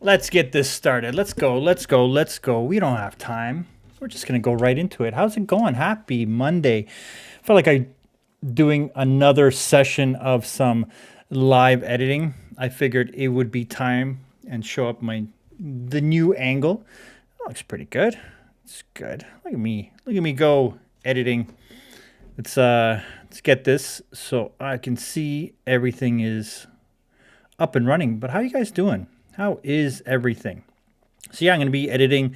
Let's get this started. Let's go. We don't have time. We're just going to go right into it. How's it going? Happy Monday. I felt like I doing another session of some live editing. I figured it would be time and show up the new angle. That looks pretty good. It's good. Look at me. Look at me go editing. Let's get this so I can see everything is up and running. But how are you guys doing? How is everything? So yeah, I'm going to be editing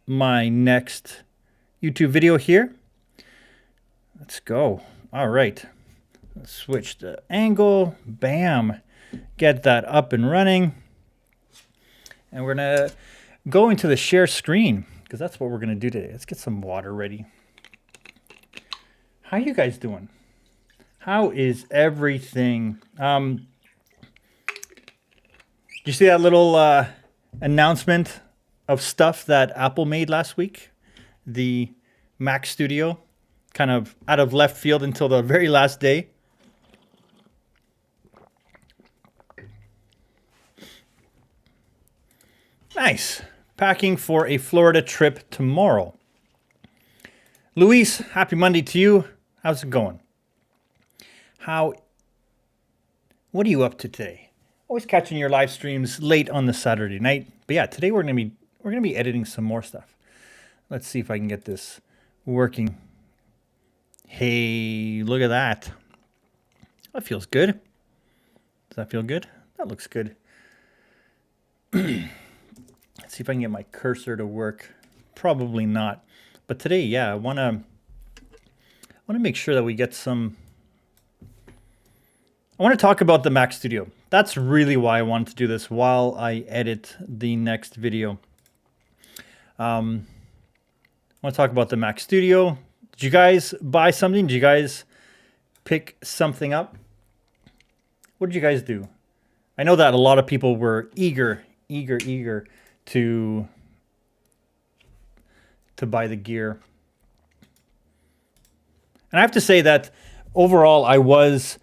my next YouTube video here. Let's go. All right. Let's switch the angle. Bam. Get that up and running. And we're going to go into the share screen because that's what we're going to do today. Let's get some water ready. How you guys doing? How is everything? Did you see that little announcement of stuff that Apple made last week? The Mac Studio, kind of out of left field until the very last day. Nice. Packing for a Florida trip tomorrow. Luis, happy Monday to you. How's it going? What are you up to today? Always catching your live streams late on the Saturday night. But yeah, today we're gonna be editing some more stuff. Let's see if I can get this working. Hey, look at that. That feels good. Does that feel good? That looks good. Let's see if I can get my cursor to work. Probably not. But today, yeah, I wanna make sure that we get some. I want to talk about the Mac Studio. That's really why I wanted to do this while I edit the next video. I want to talk about the Mac Studio. Did you guys buy something? Did you guys pick something up? What did you guys do? I know that a lot of people were eager to buy the gear. And I have to say that overall I was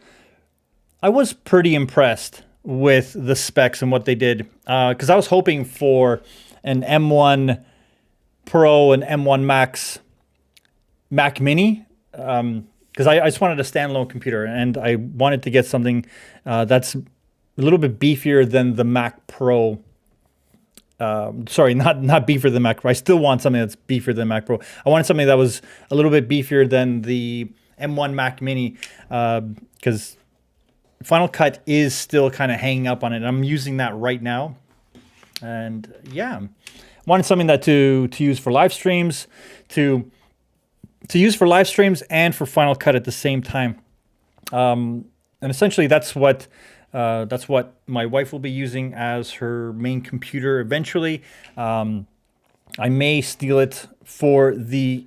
pretty impressed with the specs and what they did, because I was hoping for an M1 Pro and M1 Mac Mini, because I just wanted a standalone computer and I wanted to get something that's a little bit beefier than the Mac Pro. Sorry, not beefier than the Mac Pro. I still want something that's beefier than the Mac Pro. I wanted something that was a little bit beefier than the M1 Mac Mini, because Final Cut is still kind of hanging up on it. I'm using that right now. And yeah, wanted something that to use for live streams, to use for live streams and for Final Cut at the same time. And essentially that's what my wife will be using as her main computer eventually. I may steal it for the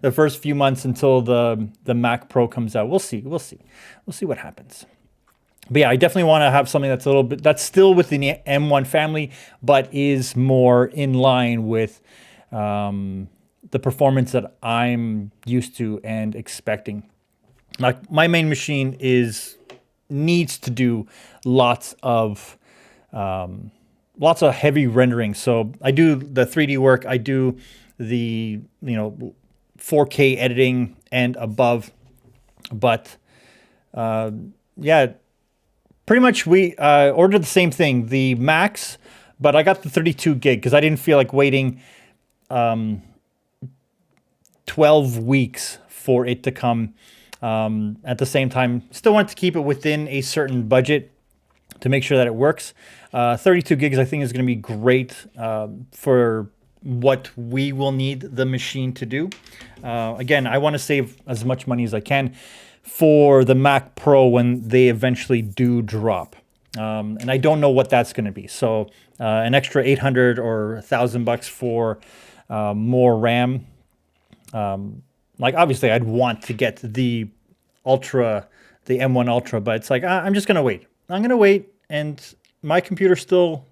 the first few months until the Mac Pro comes out. We'll see what happens. But yeah, I definitely want to have something that's still within the M1 family, but is more in line with the performance that I'm used to and expecting. Like my main machine needs to do lots of heavy rendering. So I do the 3D work. I do the 4K editing and above. But yeah, pretty much we ordered the same thing, the Max, but I got the 32 gig because I didn't feel like waiting 12 weeks for it to come. At the same time, still want to keep it within a certain budget to make sure that it works. 32 gigs, I think, is going to be great for what we will need the machine to do. Again, I want to save as much money as I can for the Mac Pro when they eventually do drop. And I don't know what that's going to be. So an extra $800 or $1,000 for more RAM. Like obviously I'd want to get the M1 Ultra, but it's like, I'm just going to wait. I'm going to wait, and my computer's still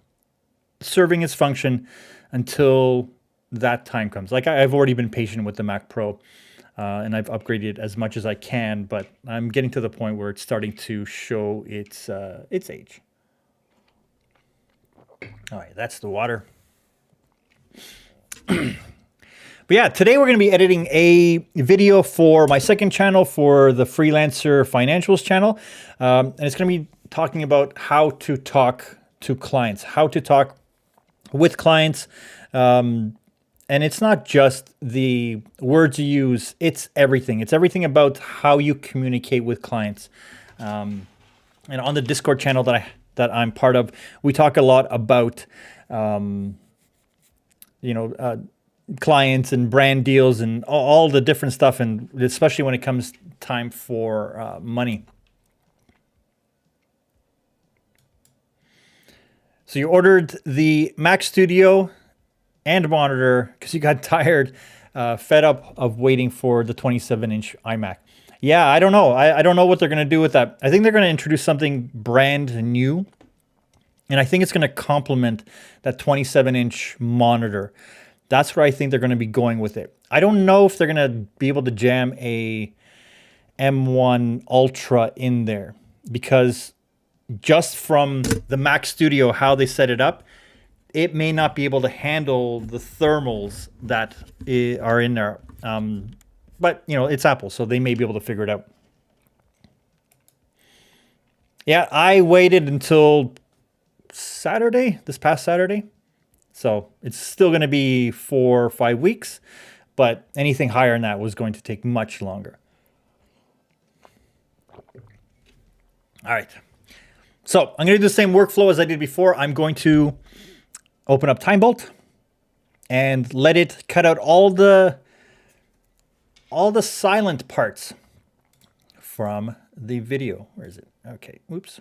serving its function until that time comes. Like I've already been patient with the Mac Pro, and I've upgraded as much as I can, but I'm getting to the point where it's starting to show its age. All right, that's the water. But yeah, today we're going to be editing a video for my second channel, for the Freelancer Financials channel. And it's going to be talking about how to talk to clients, how to talk with clients. And it's not just the words you use, it's everything. It's everything about how you communicate with clients. And on the Discord channel that I'm part of, we talk a lot about, clients and brand deals and all the different stuff, and especially when it comes time for money. So you ordered the Mac Studio and monitor because you got tired, fed up of waiting for the 27-inch iMac. Yeah, I don't know. I don't know what they're going to do with that. I think they're going to introduce something brand new, and I think it's going to complement that 27-inch monitor. That's where I think they're going to be going with it. I don't know if they're going to be able to jam a M1 Ultra in there, because just from the Mac Studio, how they set it up, it may not be able to handle the thermals that are in there. But, it's Apple, so they may be able to figure it out. Yeah, I waited until Saturday, this past Saturday. So it's still going to be 4 or 5 weeks, but anything higher than that was going to take much longer. All right. So I'm going to do the same workflow as I did before. I'm going to open up TimeBolt and let it cut out all the silent parts from the video. Where is it? Okay. Oops.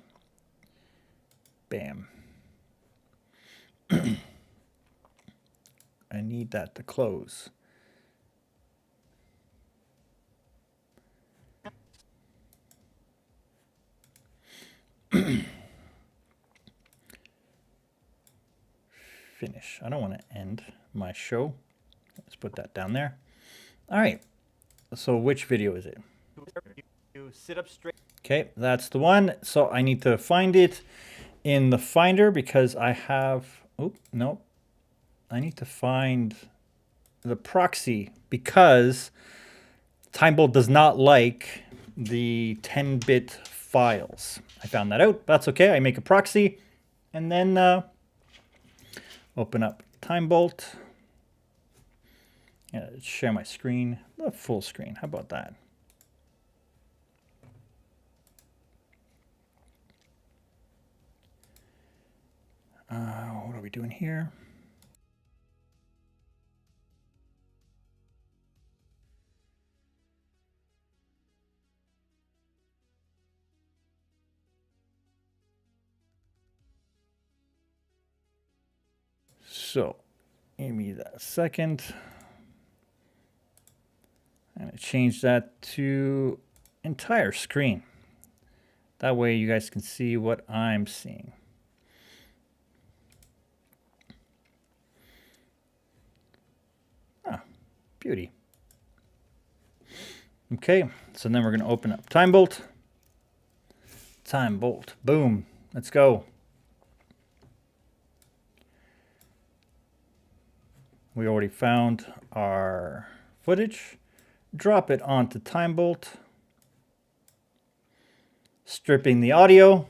Bam. I need that to close. Finish. I don't want to end my show. Let's put that down there. All right. So which video is it? You sit up straight. Okay, that's the one. So I need to find it in the Finder because I have... Oh, no. I need to find the proxy because TimeBolt does not like the 10-bit files. I found that out. That's okay. I make a proxy and then open up TimeBolt. Yeah, share my screen, the full screen. How about that? What are we doing here? So, give me that a second. I'm going to change that to entire screen. That way you guys can see what I'm seeing. Ah, beauty. Okay, so then we're going to open up TimeBolt. TimeBolt, boom, let's go. We already found our footage. Drop it onto TimeBolt. Stripping the audio.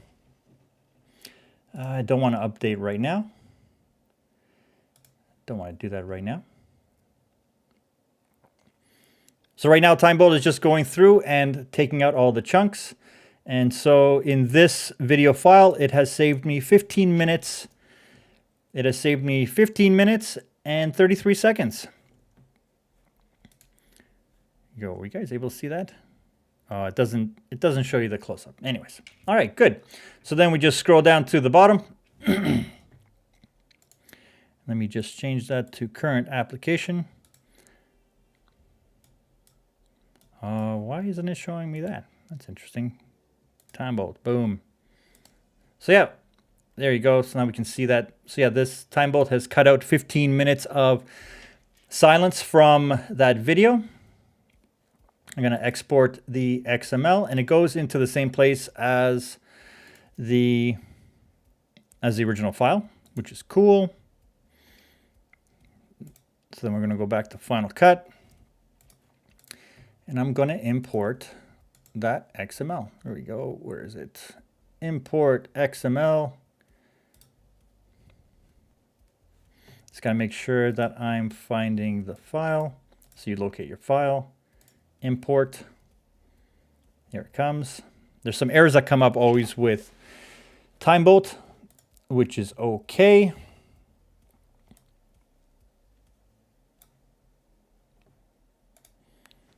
I don't want to update right now. Don't want to do that right now. So right now TimeBolt is just going through and taking out all the chunks. And so in this video file, it has saved me 15 minutes. It has saved me 15 minutes and 33 seconds. Yo, were you guys able to see that? It doesn't show you the close-up. Anyways, all right, good. So then we just scroll down to the bottom. Let me just change that to current application. Why isn't it showing me that? That's interesting. TimeBolt, boom. So yeah, there you go. So now we can see that. So yeah, this TimeBolt has cut out 15 minutes of silence from that video. I'm going to export the XML, and it goes into the same place as the original file, which is cool. So then we're going to go back to Final Cut. And I'm going to import that XML. There we go. Where is it? Import XML. Just got to make sure that I'm finding the file. So you locate your file, import. Here it comes. There's some errors that come up always with Timebolt, which is okay.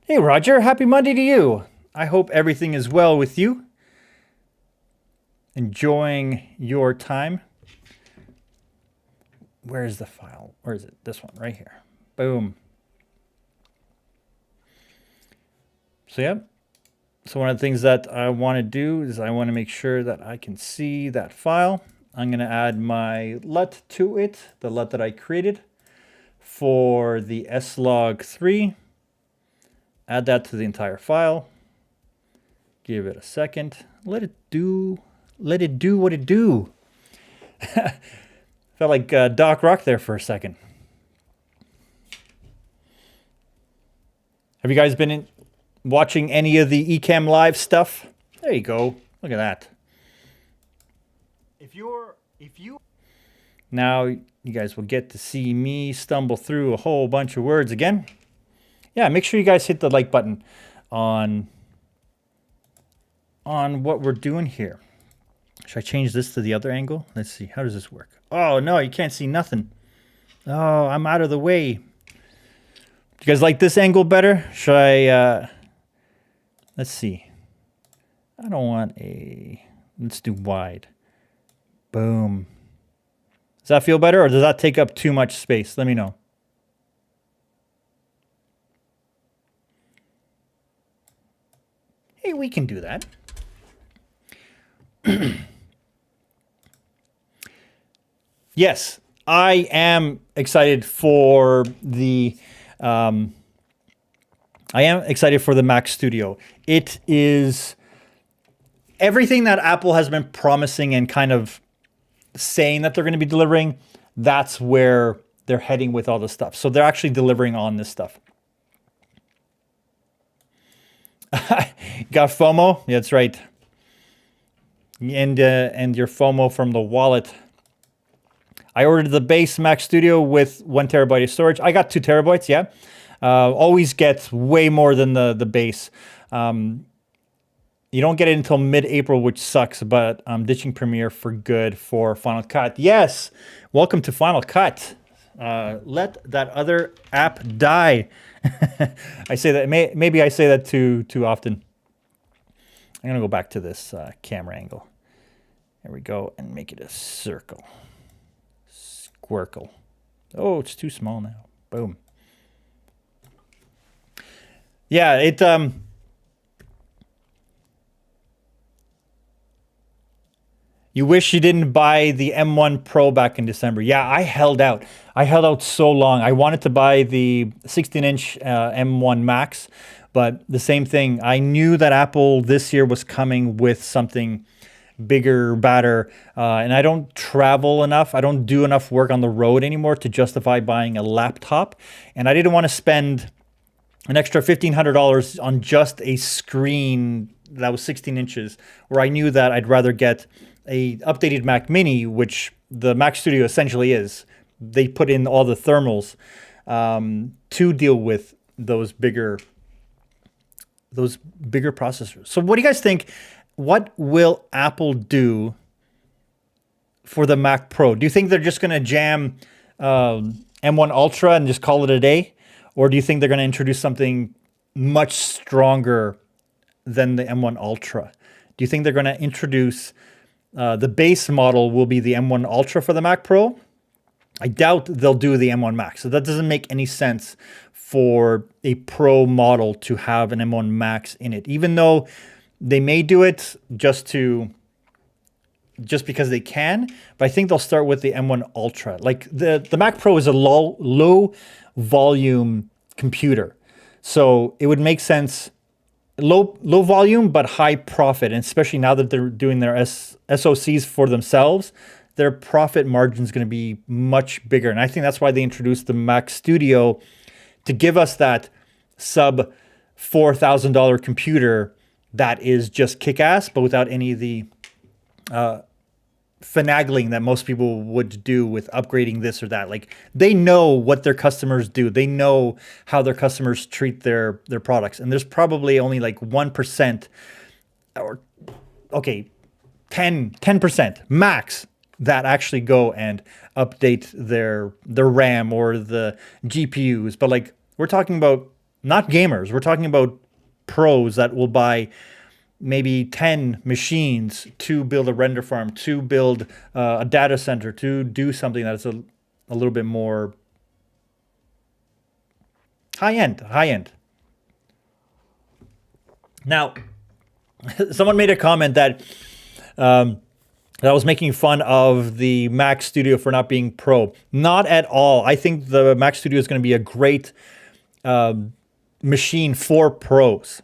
Hey Roger, happy Monday to you. I hope everything is well with you. Enjoying your time. Where is the file? Where is it? This one right here. Boom. So yeah. So one of the things that I want to do is I want to make sure that I can see that file. I'm going to add my LUT to it, the LUT that I created for the slog3. Add that to the entire file. Give it a second. Let it do what it do. Felt like Doc Rock there for a second. Have you guys been watching any of the Ecamm Live stuff? There you go. Look at that. Now you guys will get to see me stumble through a whole bunch of words again. Yeah, make sure you guys hit the like button on what we're doing here. Should I change this to the other angle? Let's see. How does this work? Oh, no, you can't see nothing. Oh, I'm out of the way. Do you guys like this angle better? Should I... let's see. I don't want a... Let's do wide. Boom. Does that feel better, or does that take up too much space? Let me know. Hey, we can do that. Yes, I am excited for the Mac Studio. It is everything that Apple has been promising and kind of saying that they're going to be delivering. That's where they're heading with all this stuff. So they're actually delivering on this stuff. Got FOMO? Yeah, that's right. And your FOMO from the wallet. I ordered the base Mac Studio with 1 terabyte of storage. I got 2 terabytes, yeah. Always gets way more than the base. You don't get it until mid-April, which sucks, but I'm ditching Premiere for good for Final Cut. Yes, welcome to Final Cut. Let that other app die. I say that, maybe I say that too often. I'm gonna go back to this camera angle. There we go, and make it a circle. Squircle. Oh, it's too small now. Boom. Yeah, it you wish you didn't buy the M1 Pro back in December. Yeah, I held out. I held out so long. I wanted to buy the 16-inch M1 Max, but the same thing. I knew that Apple this year was coming with something bigger, badder, and I don't travel enough. I don't do enough work on the road anymore to justify buying a laptop, and I didn't want to spend an extra $1,500 on just a screen that was 16 inches, where I knew that I'd rather get a updated Mac Mini, which the Mac Studio essentially is. They put in all the thermals to deal with those bigger processors. So what do you guys think? What will Apple do for the Mac Pro? Do you think they're just going to jam M1 Ultra and just call it a day? Or do you think they're going to introduce something much stronger than the M1 Ultra? Do you think they're going to introduce the base model will be the M1 Ultra for the Mac Pro? I doubt they'll do the M1 Max. So that doesn't make any sense for a Pro model to have an M1 Max in it, even though they may do it just because they can. But I think they'll start with the M1 Ultra. Like the Mac Pro is a low volume computer, so it would make sense. Low volume but high profit, and especially now that they're doing their SoCs for themselves, their profit margin is going to be much bigger. And I think that's why they introduced the Mac Studio, to give us that sub $4,000 computer that is just kick-ass, but without any of the finagling that most people would do with upgrading this or that. Like, they know what their customers do. They know how their customers treat their products. And there's probably only like 1% or, okay, 10% max that actually go and update their RAM or the GPUs. But like, we're talking about not gamers. We're talking about pros that will buy maybe 10 machines to build a render farm, to build a data center, to do something that's a little bit more high end. Now, someone made a comment that I was making fun of the Mac Studio for not being pro. Not at all. I think the Mac Studio is going to be a great machine for pros.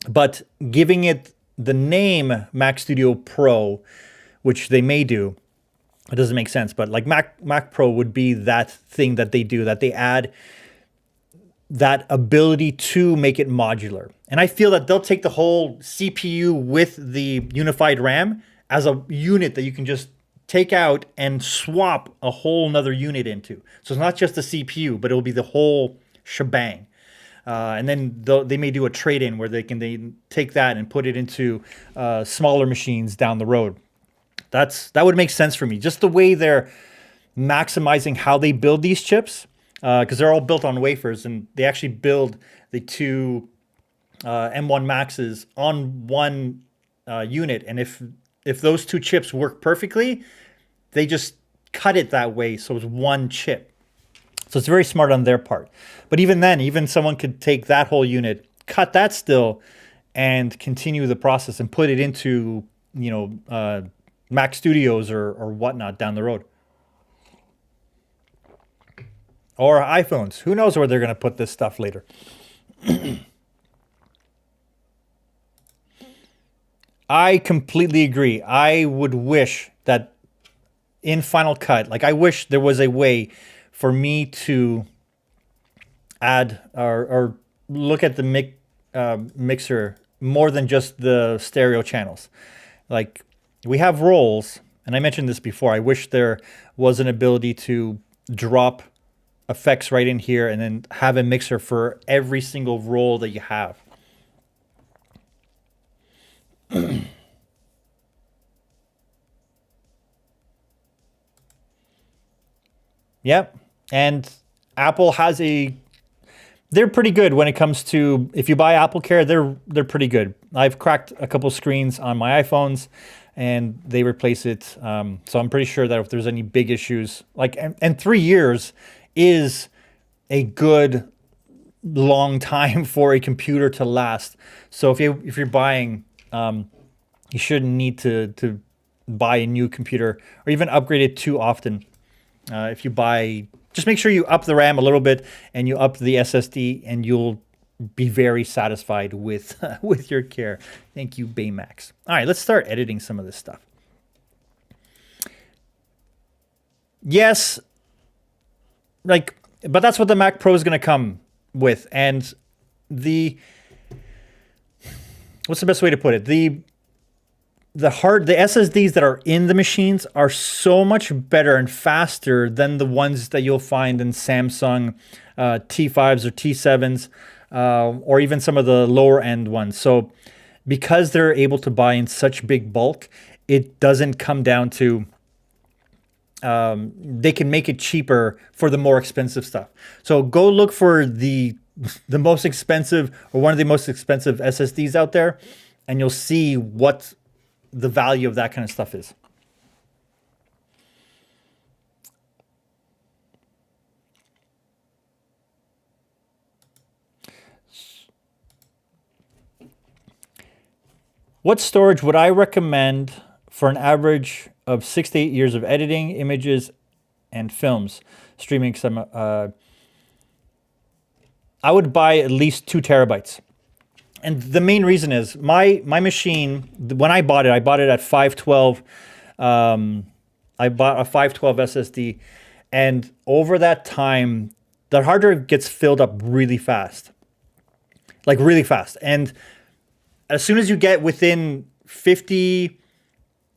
But giving it the name Mac Studio Pro, which they may do, it doesn't make sense. But like Mac Pro would be that thing that they do, that they add that ability to make it modular. And I feel that they'll take the whole CPU with the unified RAM as a unit that you can just take out and swap a whole nother unit into. So it's not just the CPU, but it will be the whole shebang. And then they may do a trade-in where they take that and put it into smaller machines down the road. That would make sense for me. Just the way they're maximizing how they build these chips, because they're all built on wafers, and they actually build the two M1 Maxes on one unit. And if those two chips work perfectly, they just cut it that way, so it's one chip. So it's very smart on their part. But even then, even someone could take that whole unit, cut that still, and continue the process and put it into, Mac Studios or whatnot down the road. Or iPhones. Who knows where they're going to put this stuff later. I completely agree. I would wish that in Final Cut, like I wish there was a way for me to add or look at the mixer more than just the stereo channels. Like, we have rolls, and I mentioned this before. I wish there was an ability to drop effects right in here and then have a mixer for every single roll that you have. Yep. And Apple has they're pretty good when it comes to, if you buy Apple Care, they're pretty good. I've cracked a couple screens on my iPhones and they replace it. So I'm pretty sure that if there's any big issues, and 3 years is a good long time for a computer to last. So if you're buying, you shouldn't need to buy a new computer or even upgrade it too often. If you buy, just make sure you up the RAM a little bit and you up the SSD, and you'll be very satisfied with with your Care. Thank you, Baymax. All right, let's start editing some of this stuff. Yes, but that's what the Mac Pro is going to come with. And what's the best way to put it? The SSDs that are in the machines are so much better and faster than the ones that you'll find in Samsung T5s or T7s, or even some of the lower end ones. So because they're able to buy in such big bulk, it doesn't come down to, they can make it cheaper for the more expensive stuff. So go look for the most expensive, or one of the most expensive SSDs out there, and you'll see what the value of that kind of stuff is. What storage would I recommend for an average of 6 to 8 years of editing, images, and films, streaming? I would buy at least 2 terabytes. And the main reason is my machine, when I bought it at 512 I bought a 512 SSD, and over that time, the hard drive gets filled up really fast, like really fast. And as soon as you get within 50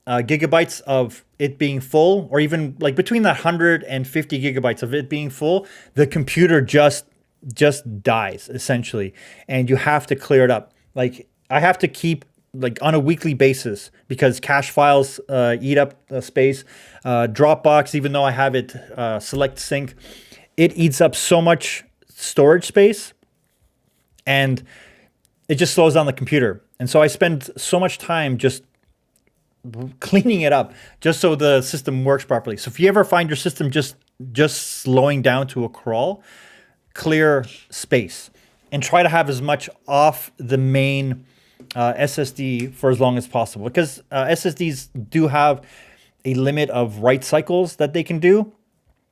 gigabytes of it being full, or even like between that 150 gigabytes of it being full, the computer just dies essentially, and you have to clear it up. Like I have to keep like on a weekly basis because cache files eat up space. Dropbox, even though I have it select sync, it eats up so much storage space, and it just slows down the computer. And so I spend so much time just cleaning it up just so the system works properly. So if you ever find your system just slowing down to a crawl, clear space and try to have as much off the main SSD for as long as possible, because SSDs do have a limit of write cycles that they can do.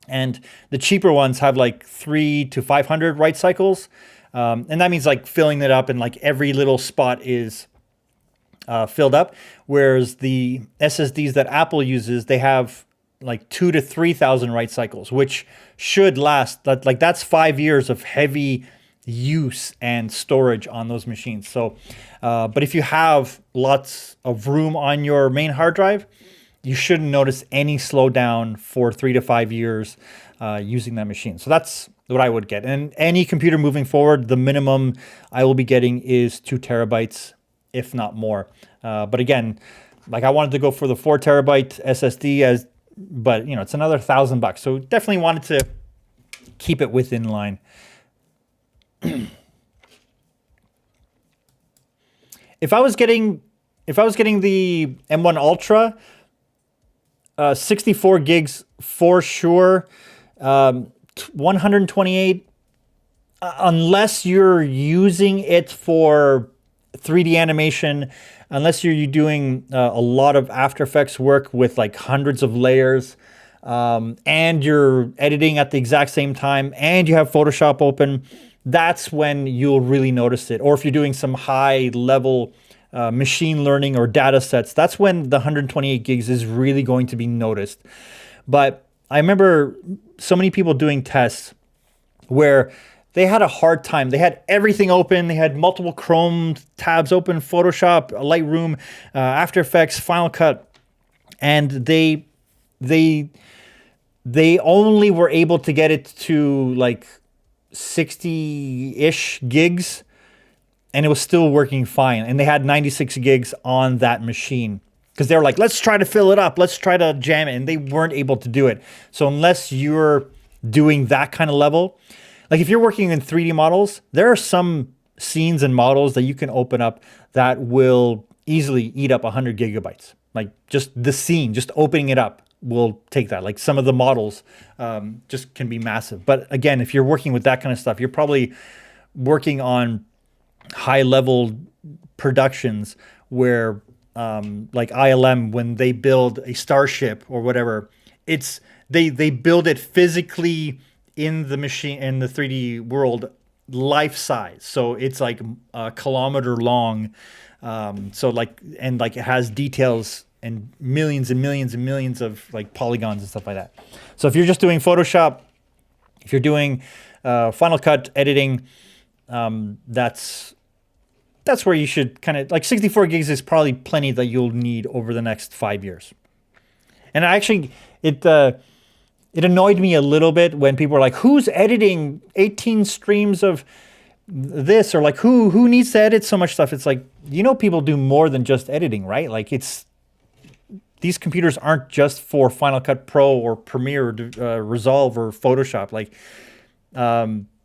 And the cheaper ones have like 300 to 500 write cycles. And that means like filling it up and like every little spot is filled up. Whereas the SSDs that Apple uses, they have like 2,000 to 3,000 write cycles, which should last. Like that's 5 years of heavy use and storage on those machines. So, but if you have lots of room on your main hard drive, you shouldn't notice any slowdown for 3 to 5 years using that machine. So that's what I would get. And any computer moving forward, the minimum I will be getting is 2 terabytes, if not more. But again, like I wanted to go for the 4 terabyte SSD but you know, it's another $1,000. So definitely wanted to keep it within line. If I was getting the M1 Ultra, 64 gigs for sure, 128, unless you're using it for 3D animation, unless you're doing a lot of After Effects work with like hundreds of layers, and you're editing at the exact same time, and you have Photoshop open, that's when you'll really notice it. Or if you're doing some high level machine learning or data sets, that's when the 128 gigs is really going to be noticed. But I remember so many people doing tests where they had a hard time. They had everything open. They had multiple Chrome tabs open, Photoshop, Lightroom, After Effects, Final Cut, and they only were able to get it to like 60-ish gigs, and it was still working fine. And they had 96 gigs on that machine because they were like, let's try to fill it up. Let's try to jam it. And they weren't able to do it. So unless you're doing that kind of level, like if you're working in 3D models, there are some scenes and models that you can open up that will easily eat up 100 gigabytes. Like just the scene, just opening it up will take that. Like some of the models just can be massive. But again, if you're working with that kind of stuff, you're probably working on high level productions where like ILM, when they build a starship or whatever, it's they build it physically in the machine, in the 3D world, life size. So it's like a kilometer long. So like, and like it has details and millions and millions and millions of like polygons and stuff like that. So if you're just doing Photoshop, if you're doing Final Cut editing, that's where you should kind of like 64 gigs is probably plenty that you'll need over the next 5 years. And actually, it annoyed me a little bit when people were like, who's editing 18 streams of this? Or like, who needs to edit so much stuff? It's like, you know, people do more than just editing, right? Like these computers aren't just for Final Cut Pro or Premiere, Resolve or Photoshop. Like,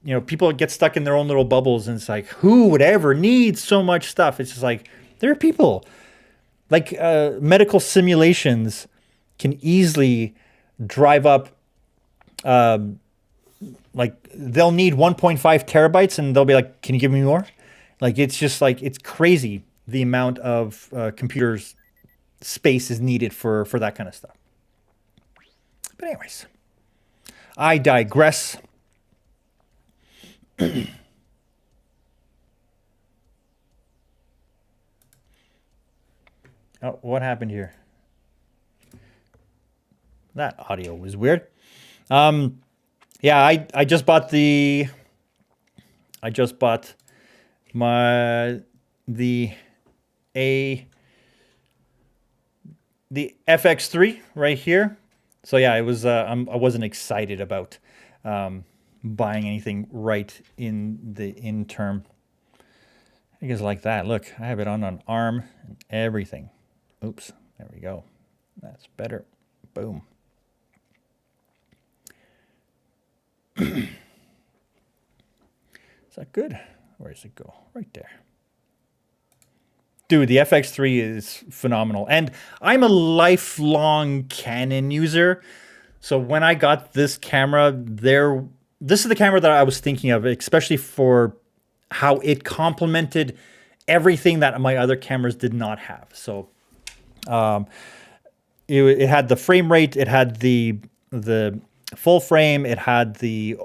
you know, people get stuck in their own little bubbles, and it's like, who would ever need so much stuff? It's just like, there are people like medical simulations can easily drive up, like they'll need 1.5 terabytes and they'll be like, can you give me more? Like, it's just like, it's crazy the amount of computers space is needed for that kind of stuff. But anyways, I digress. Oh, what happened here? That audio was weird. Yeah, I just bought the the FX3 right here. So yeah, it was I wasn't excited about buying anything right in the term. I guess like that. Look, I have it on an arm and everything. Oops, there we go. That's better. Boom. Is that good? Where does it go? Right there. Dude, the FX3 is phenomenal. And I'm a lifelong Canon user. So when I got this camera, this is the camera that I was thinking of, especially for how it complemented everything that my other cameras did not have. So it had the frame rate, it had the full frame, it had the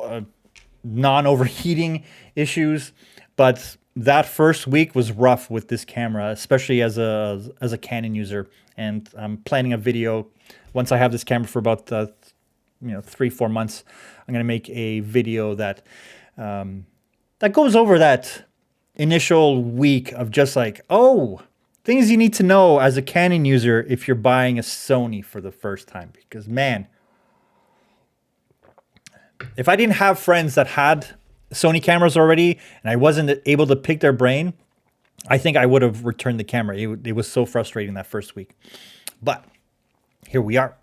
non-overheating issues, but that first week was rough with this camera, especially as a Canon user. And I'm planning a video once I have this camera for about 3-4 months. I'm gonna make a video that that goes over that initial week of just like, oh, things you need to know as a Canon user if you're buying a Sony for the first time. Because man, if I didn't have friends that had Sony cameras already and I wasn't able to pick their brain, I think I would have returned the camera. It was so frustrating that first week. But here we are.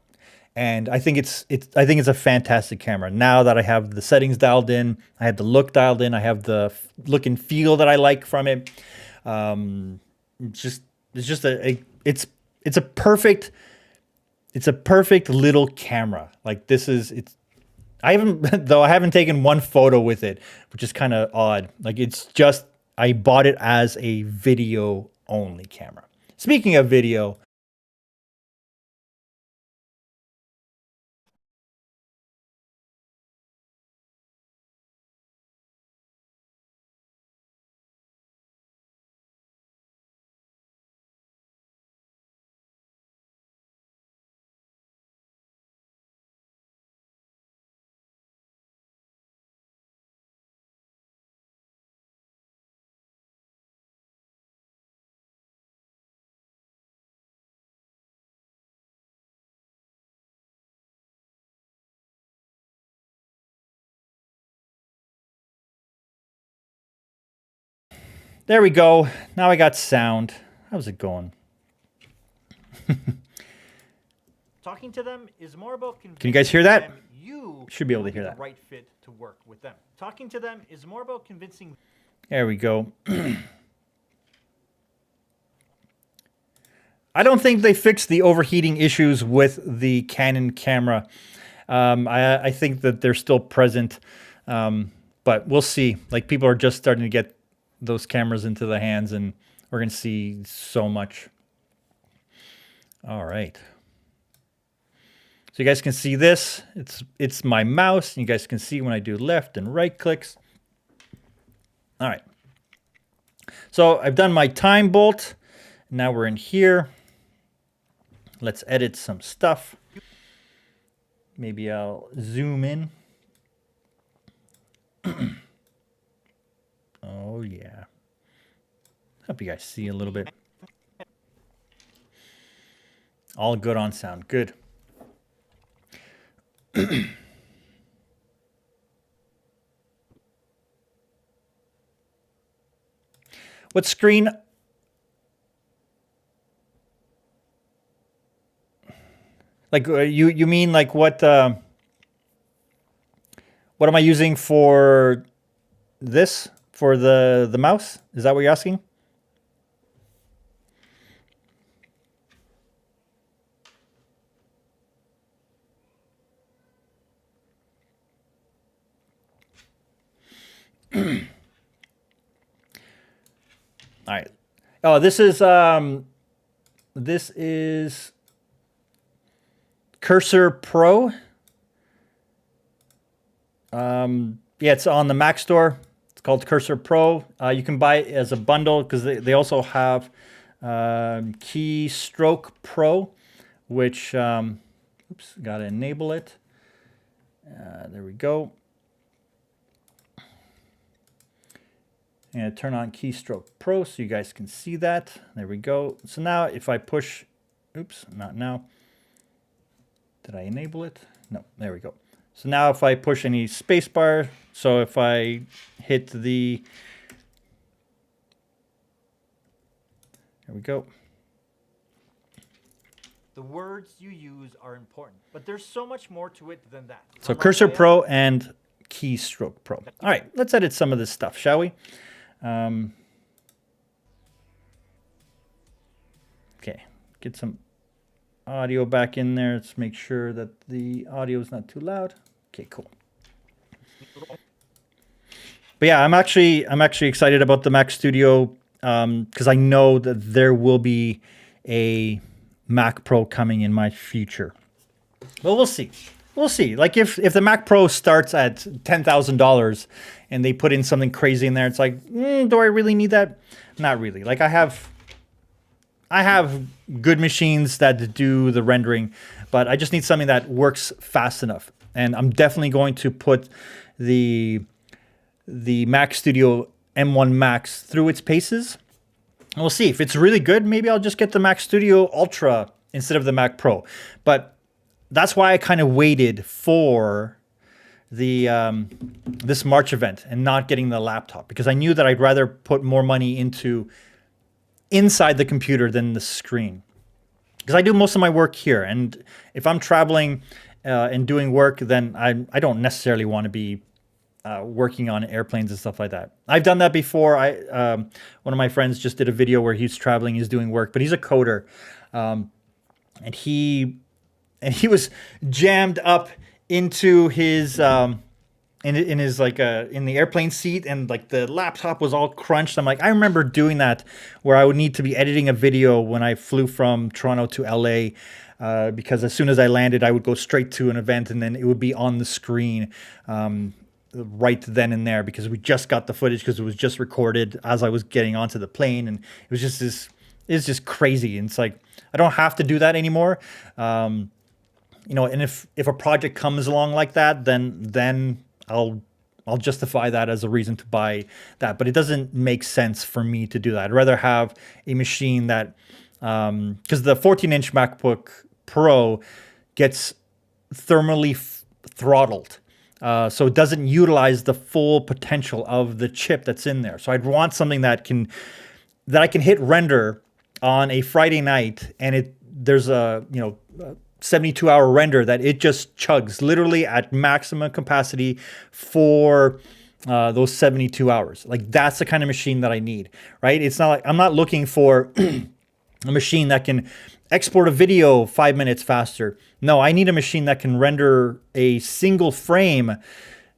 And I think it's a fantastic camera. Now that I have the settings dialed in, I have the look dialed in, I have the look and feel that I like from it. It's a perfect little camera. Like this is I haven't taken one photo with it, which is kind of odd. Like it's just I bought it as a video only camera. Speaking of video, there we go. Now I got sound. How's it going? Talking to them is more about convincing. Can you guys hear that? You should be able to hear that. Right fit to work with them. Talking to them is more about convincing. There we go. I don't think they fixed the overheating issues with the Canon camera. I think that they're still present, but we'll see. Like people are just starting to get those cameras into the hands, and we're gonna see so much. All right. So you guys can see this. It's my mouse. You guys can see when I do left and right clicks. All right. So I've done my time bolt. Now we're in here. Let's edit some stuff. Maybe I'll zoom in. Oh yeah. Hope you guys see a little bit. All good on sound. Good. What screen? Like you mean like what am I using for this, for the mouse? Is that what you're asking? All right. Oh, this is Cursor Pro. Yeah, it's on the Mac store. It's called Cursor Pro. You can buy it as a bundle because they also have Keystroke Pro, which oops, Oops, got to enable it. There we go. And turn on Keystroke Pro so you guys can see that. There we go. So now if I push, oops, not now. Did I enable it? No, there we go. So now if I push any spacebar, so if I hit the, there we go. The words you use are important, but there's so much more to it than that. So Cursor Pro and Keystroke Pro. All right, let's edit some of this stuff, shall we? Okay, get some audio back in there. Let's make sure that the audio is not too loud. Okay, cool. But yeah, I'm actually excited about the Mac Studio because I know that there will be a Mac Pro coming in my future. Well, we'll see. We'll see. Like if the Mac Pro starts at $10,000 and they put in something crazy in there, it's like, do I really need that? Not really. Like I have good machines that do the rendering, but I just need something that works fast enough. And I'm definitely going to put the Mac Studio M1 Max through its paces. And we'll see. If it's really good, maybe I'll just get the Mac Studio Ultra instead of the Mac Pro. But that's why I kind of waited for the this March event and not getting the laptop, because I knew that I'd rather put more money into inside the computer than the screen. Because I do most of my work here, and if I'm traveling and doing work, then I don't necessarily want to be working on airplanes and stuff like that. I've done that before. One of my friends just did a video where he's traveling, he's doing work, but he's a coder, and he was jammed up into his in his like in the airplane seat, and like the laptop was all crunched. I'm like, I remember doing that where I would need to be editing a video when I flew from Toronto to LA, because as soon as I landed, I would go straight to an event and then it would be on the screen right then and there, because we just got the footage because it was just recorded as I was getting onto the plane, and it was just this. It's just crazy, and it's like I don't have to do that anymore. You know, and if a project comes along like that, then I'll justify that as a reason to buy that. But it doesn't make sense for me to do that. I'd rather have a machine that, because the 14-inch MacBook Pro gets thermally throttled, so it doesn't utilize the full potential of the chip that's in there. So I'd want something that I can hit render on a Friday night, and there's a 72-hour render that it just chugs literally at maximum capacity for those 72 hours. Like that's the kind of machine that I need, right? It's not like I'm not looking for a machine that can export a video 5 minutes faster. No, I need a machine that can render a single frame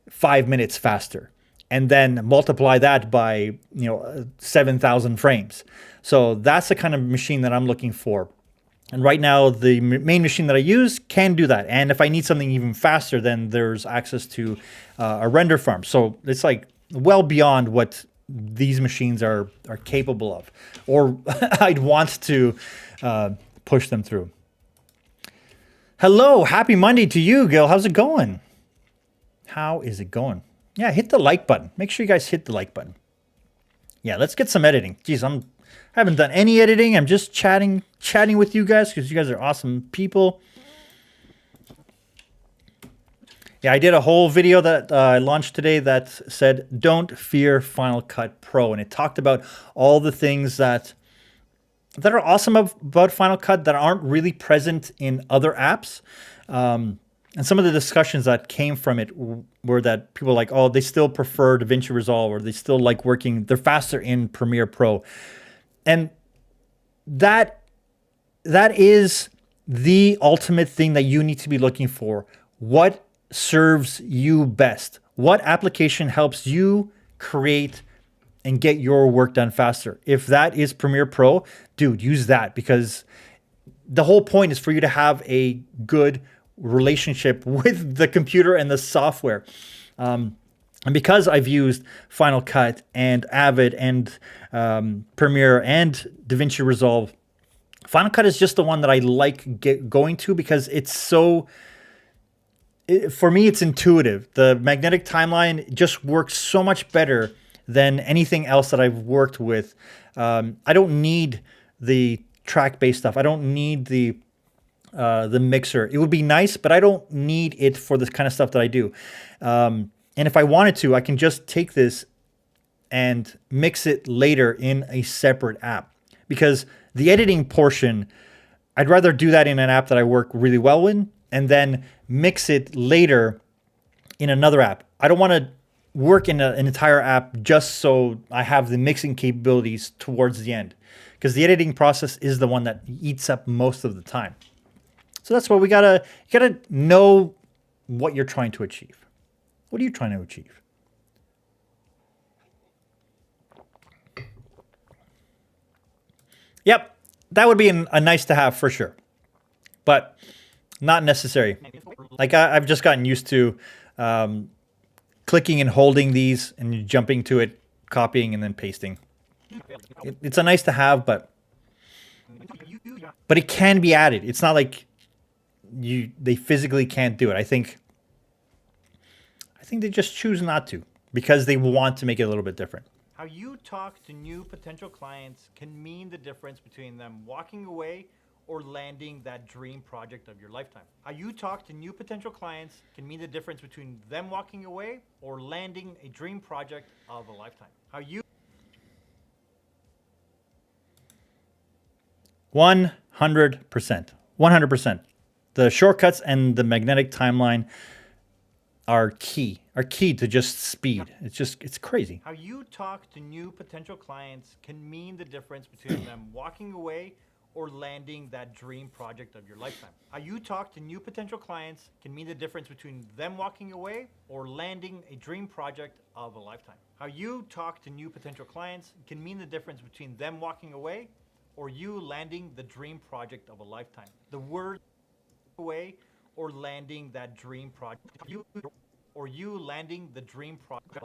5 minutes faster, and then multiply that by 7,000 frames. So that's the kind of machine that I'm looking for. And right now, the main machine that I use can do that. And if I need something even faster, then there's access to a render farm. So it's like well beyond what these machines are capable of, or I'd want to push them through. Hello, happy Monday to you, Gil. How's it going? How is it going? Yeah, hit the like button. Make sure you guys hit the like button. Yeah, let's get some editing. Geez, I haven't done any editing. I'm just chatting with you guys because you guys are awesome people. Yeah, I did a whole video that I launched today that said, don't fear Final Cut Pro. And it talked about all the things that are awesome about Final Cut that aren't really present in other apps. And some of the discussions that came from it were that people were like, oh, they still prefer DaVinci Resolve, or they still like they're faster in Premiere Pro. And that is the ultimate thing that you need to be looking for. What serves you best? What application helps you create and get your work done faster? If that is Premiere Pro, dude, use that, because the whole point is for you to have a good relationship with the computer and the software. And because I've used Final Cut and Avid and Premiere and DaVinci Resolve Final Cut is just the one that I like going to because it's so, for me, it's intuitive. The magnetic timeline just works so much better than anything else that I've worked with. I don't need the track-based stuff. I don't need the mixer. It would be nice, but I don't need it for this kind of stuff that I do. And if I wanted to, I can just take this and mix it later in a separate app, because the editing portion, I'd rather do that in an app that I work really well in and then mix it later in another app. I don't want to work in an entire app just so I have the mixing capabilities towards the end, because the editing process is the one that eats up most of the time. So that's why you gotta know what you're trying to achieve. What are you trying to achieve? Yep, that would be a nice to have for sure, but not necessary. Like I've just gotten used to clicking and holding these and jumping to it, copying and then pasting. It's a nice to have, but it can be added. It's not like they physically can't do it. I think they just choose not to because they want to make it a little bit different. How you talk to new potential clients can mean the difference between them walking away or landing that dream project of your lifetime. How you talk to new potential clients can mean the difference between them walking away or landing a dream project of a lifetime. How you 100%. 100%. The shortcuts and the magnetic timeline are key to just speed. It's crazy. How you talk to new potential clients can mean the difference between them walking away or landing that dream project of your lifetime. How you talk to new potential clients can mean the difference between them walking away or landing a dream project of a lifetime. How you talk to new potential clients can mean the difference between them walking away or you landing the dream project of a lifetime. The word away or landing that dream project, or you landing the dream project,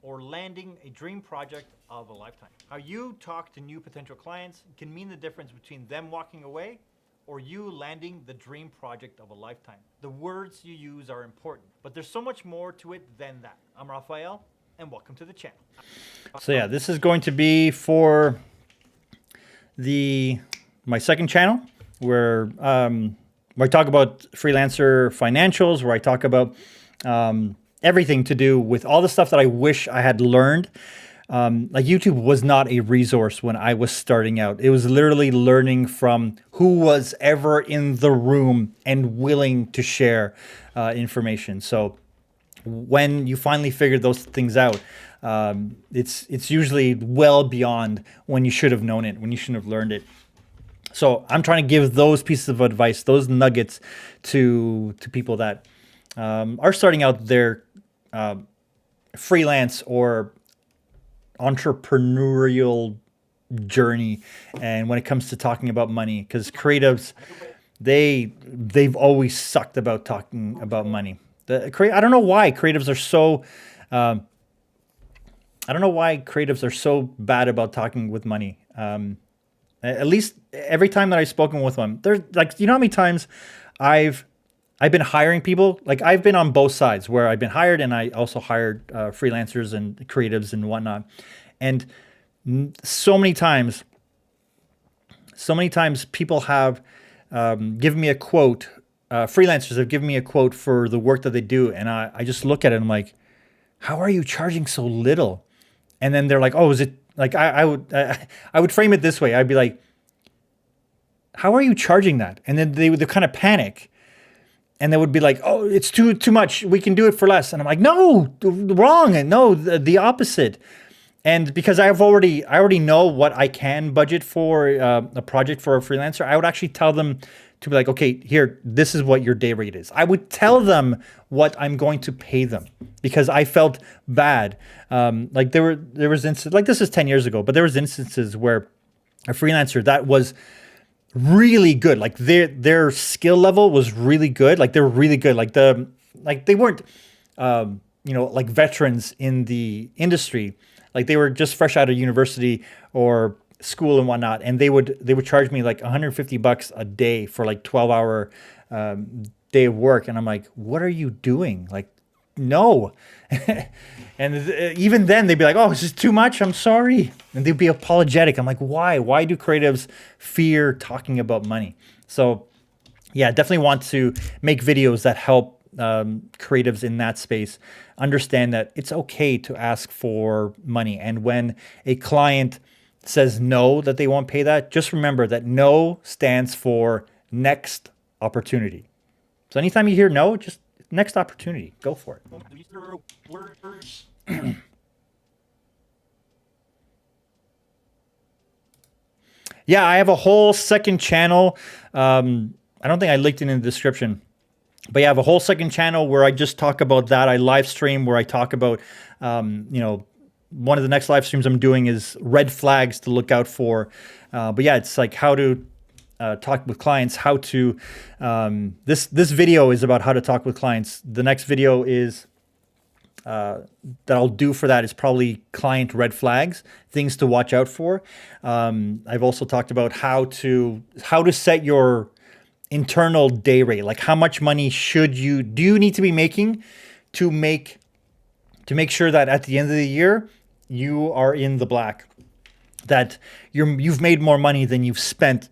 or landing a dream project of a lifetime. How you talk to new potential clients can mean the difference between them walking away or you landing the dream project of a lifetime. The words you use are important, but there's so much more to it than that. I'm Raphael, and welcome to the channel. So yeah, this is going to be for my second channel where I talk about freelancer financials, where I talk about everything to do with all the stuff that I wish I had learned. Like YouTube was not a resource when I was starting out. It was literally learning from who was ever in the room and willing to share information. So when you finally figured those things out, it's usually well beyond when you should have known it, when you shouldn't have learned it. So I'm trying to give those pieces of advice, those nuggets to people that are starting out their freelance or entrepreneurial journey. And when it comes to talking about money, because creatives, they've always sucked about talking about money. I don't know why creatives are so bad about talking with money. At least every time that I've spoken with them, there's like, you know how many times I've been hiring people? Like I've been on both sides where I've been hired and I also hired freelancers and creatives and whatnot. And so many times people have given me a quote. Freelancers have given me a quote for the work that they do. And I just look at it and I'm like, how are you charging so little? And then they're like, oh, is it like, I would frame it this way. I'd be like, how are you charging that? And then they would kind of panic and they would be like, oh, it's too much. We can do it for less. And I'm like, no, wrong. And no, the opposite. And because I already know what I can budget for a project for a freelancer, I would actually tell them to be like, okay, here, this is what your day rate is. I would tell them what I'm going to pay them because I felt bad. Like there was instances, like this is 10 years ago, but there was instances where a freelancer that was really good, like their skill level was really good. Like they're really good. Like they weren't, like veterans in the industry. Like they were just fresh out of university or school and whatnot, and they would charge me like $150 a day for like 12-hour day of work, and I'm like, what are you doing? Like, no. And even then they'd be like, oh, is this too much? I'm sorry. And they'd be apologetic. I'm like, why? Why do creatives fear talking about money? So yeah, definitely want to make videos that help creatives in that space understand that it's okay to ask for money. And when a client says no, that they won't pay that, just remember that no stands for next opportunity. So anytime you hear no, just next opportunity, go for it. Yeah, I have a whole second channel. I don't think I linked it in the description, but yeah, I have a whole second channel where I just talk about that. I live stream where I talk about, one of the next live streams I'm doing is red flags to look out for. But yeah, it's like how to talk with clients, how to, this video is about how to talk with clients. The next video is, that I'll do for that is probably client red flags, things to watch out for. I've also talked about how to set your internal day rate, like how much money do you need to be making to make sure that at the end of the year you are in the black, that you've made more money than you've spent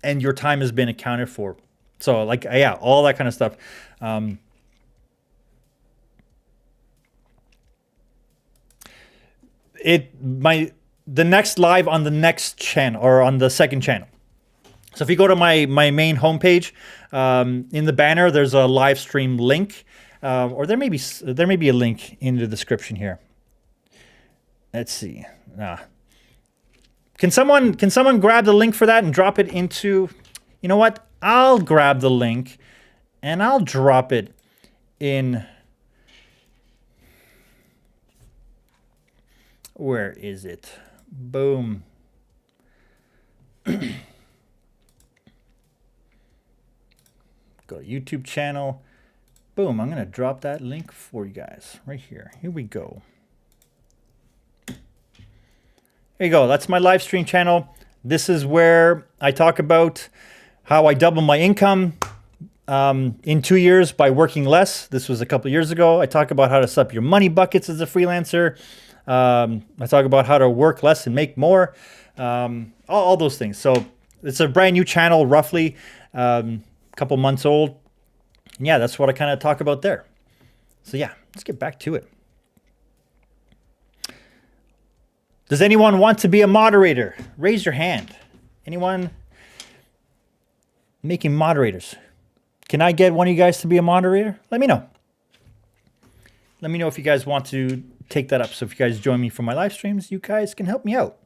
and your time has been accounted for. So like, yeah, all that kind of stuff. The next live on the next channel or on the second channel. So if you go to my main homepage, in the banner, there's a live stream link, or there may be a link in the description here. Let's see. Can someone grab the link for that and drop it into, you know what? I'll grab the link and I'll drop it in. Where is it? Boom. Go to YouTube channel. Boom. I'm going to drop that link for you guys right here. Here we go. There you go. That's my live stream channel. This is where I talk about how I double my income in 2 years by working less. This was a couple of years ago. I talk about how to set up your money buckets as a freelancer. I talk about how to work less and make more. All those things. So it's a brand new channel, roughly a couple months old. And yeah, that's what I kind of talk about there. So yeah, let's get back to it. Does anyone want to be a moderator? Raise your hand. Anyone making moderators? Can I get one of you guys to be a moderator? Let me know. Let me know if you guys want to take that up. So if you guys join me for my live streams, you guys can help me out.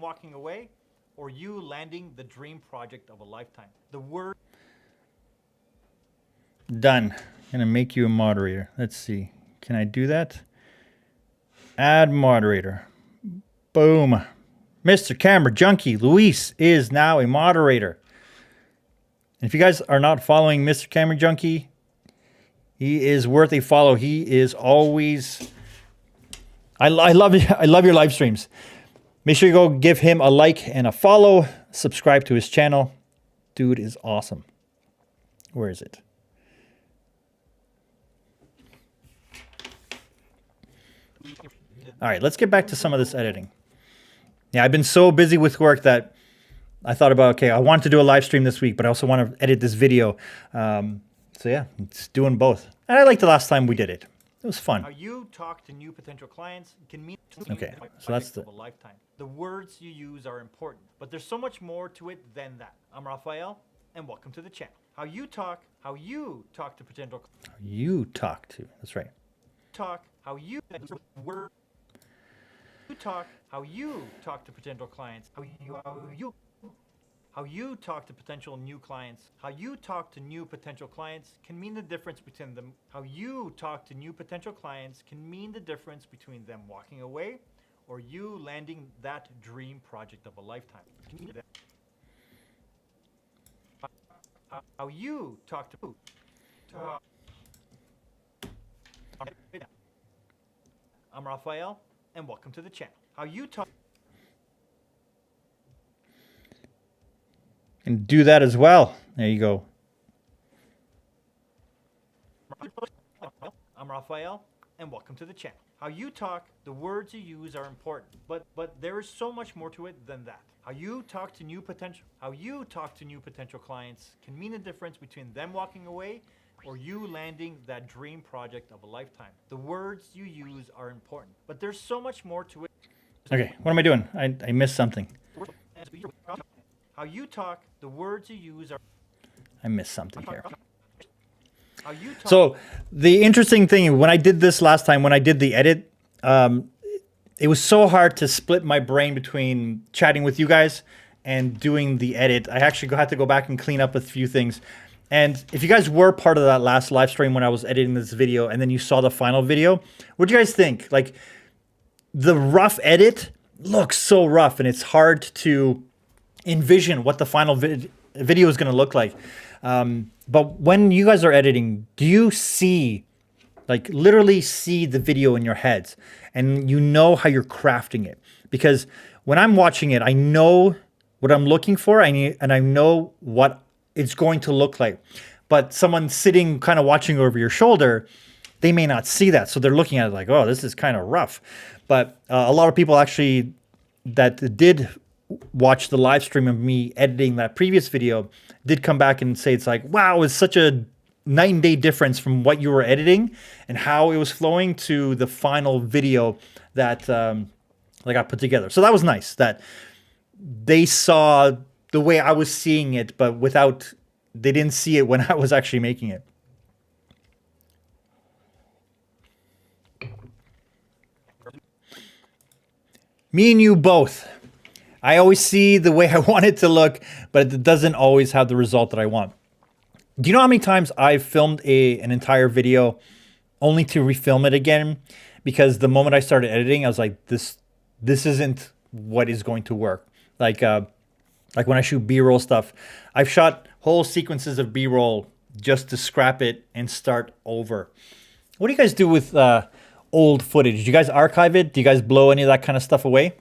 Walking away, or you landing the dream project of a lifetime. The word. Done. I'm gonna make you a moderator. Let's see. Can I do that? Add moderator. Boom. Mr. Camera Junkie Luis is now a moderator. If you guys are not following Mr. Camera Junkie, he is worth a follow. He is always. I love your live streams. Make sure you go give him a like and a follow. Subscribe to his channel. Dude is awesome. Where is it? All right, let's get back to some of this editing. Yeah, I've been so busy with work that I thought about, okay, I want to do a live stream this week, but I also want to edit this video. So yeah, it's doing both. And I liked the last time we did it. It was fun. How you talk to new potential clients can mean okay, so that's a lifetime. The words you use are important, but there's so much more to it than that. I'm Raphael, and welcome to the channel. How you talk to potential. How you talk to. That's right. How you talk to potential clients. How you How you talk to potential new clients. How you talk to new potential clients can mean the difference between them. How you talk to new potential clients can mean the difference between them walking away or you landing that dream project of a lifetime. How you talk to. I'm Raphael, and welcome to the channel. How you talk. And do that as well. There you go. I'm Raphael, and welcome to the channel. How you talk, the words you use are important, but there is so much more to it than that. How you talk to new potential clients can mean the difference between them walking away or you landing that dream project of a lifetime. The words you use are important, but there's so much more to it. Okay, what am I doing? I missed something. How you talk, the words you use are. I missed something here. How you talk. So the interesting thing, when I did this last time, when I did the edit, it was so hard to split my brain between chatting with you guys and doing the edit. I actually had to go back and clean up a few things. And if you guys were part of that last live stream when I was editing this video and then you saw the final video, what do you guys think? Like, the rough edit looks so rough and it's hard to envision what the final video is going to look like. But when you guys are editing, do you see, like, literally see the video in your heads and you know how you're crafting it? Because when I'm watching it, I know what I'm looking for and I know what it's going to look like. But someone sitting kind of watching over your shoulder, they may not see that. So they're looking at it like, oh, this is kind of rough. But a lot of people actually that did watch the live stream of me editing that previous video did come back and say it's like, wow, it's such a night and day difference from what you were editing and how it was flowing to the final video that I got put together. So that was nice that they saw the way I was seeing it, but they didn't see it when I was actually making it. Me and you both. I always see the way I want it to look, but it doesn't always have the result that I want. Do you know how many times I've filmed an entire video only to refilm it again? Because the moment I started editing, I was like, this isn't what is going to work. Like when I shoot B-roll stuff, I've shot whole sequences of B-roll just to scrap it and start over. What do you guys do with old footage? Do you guys archive it? Do you guys blow any of that kind of stuff away?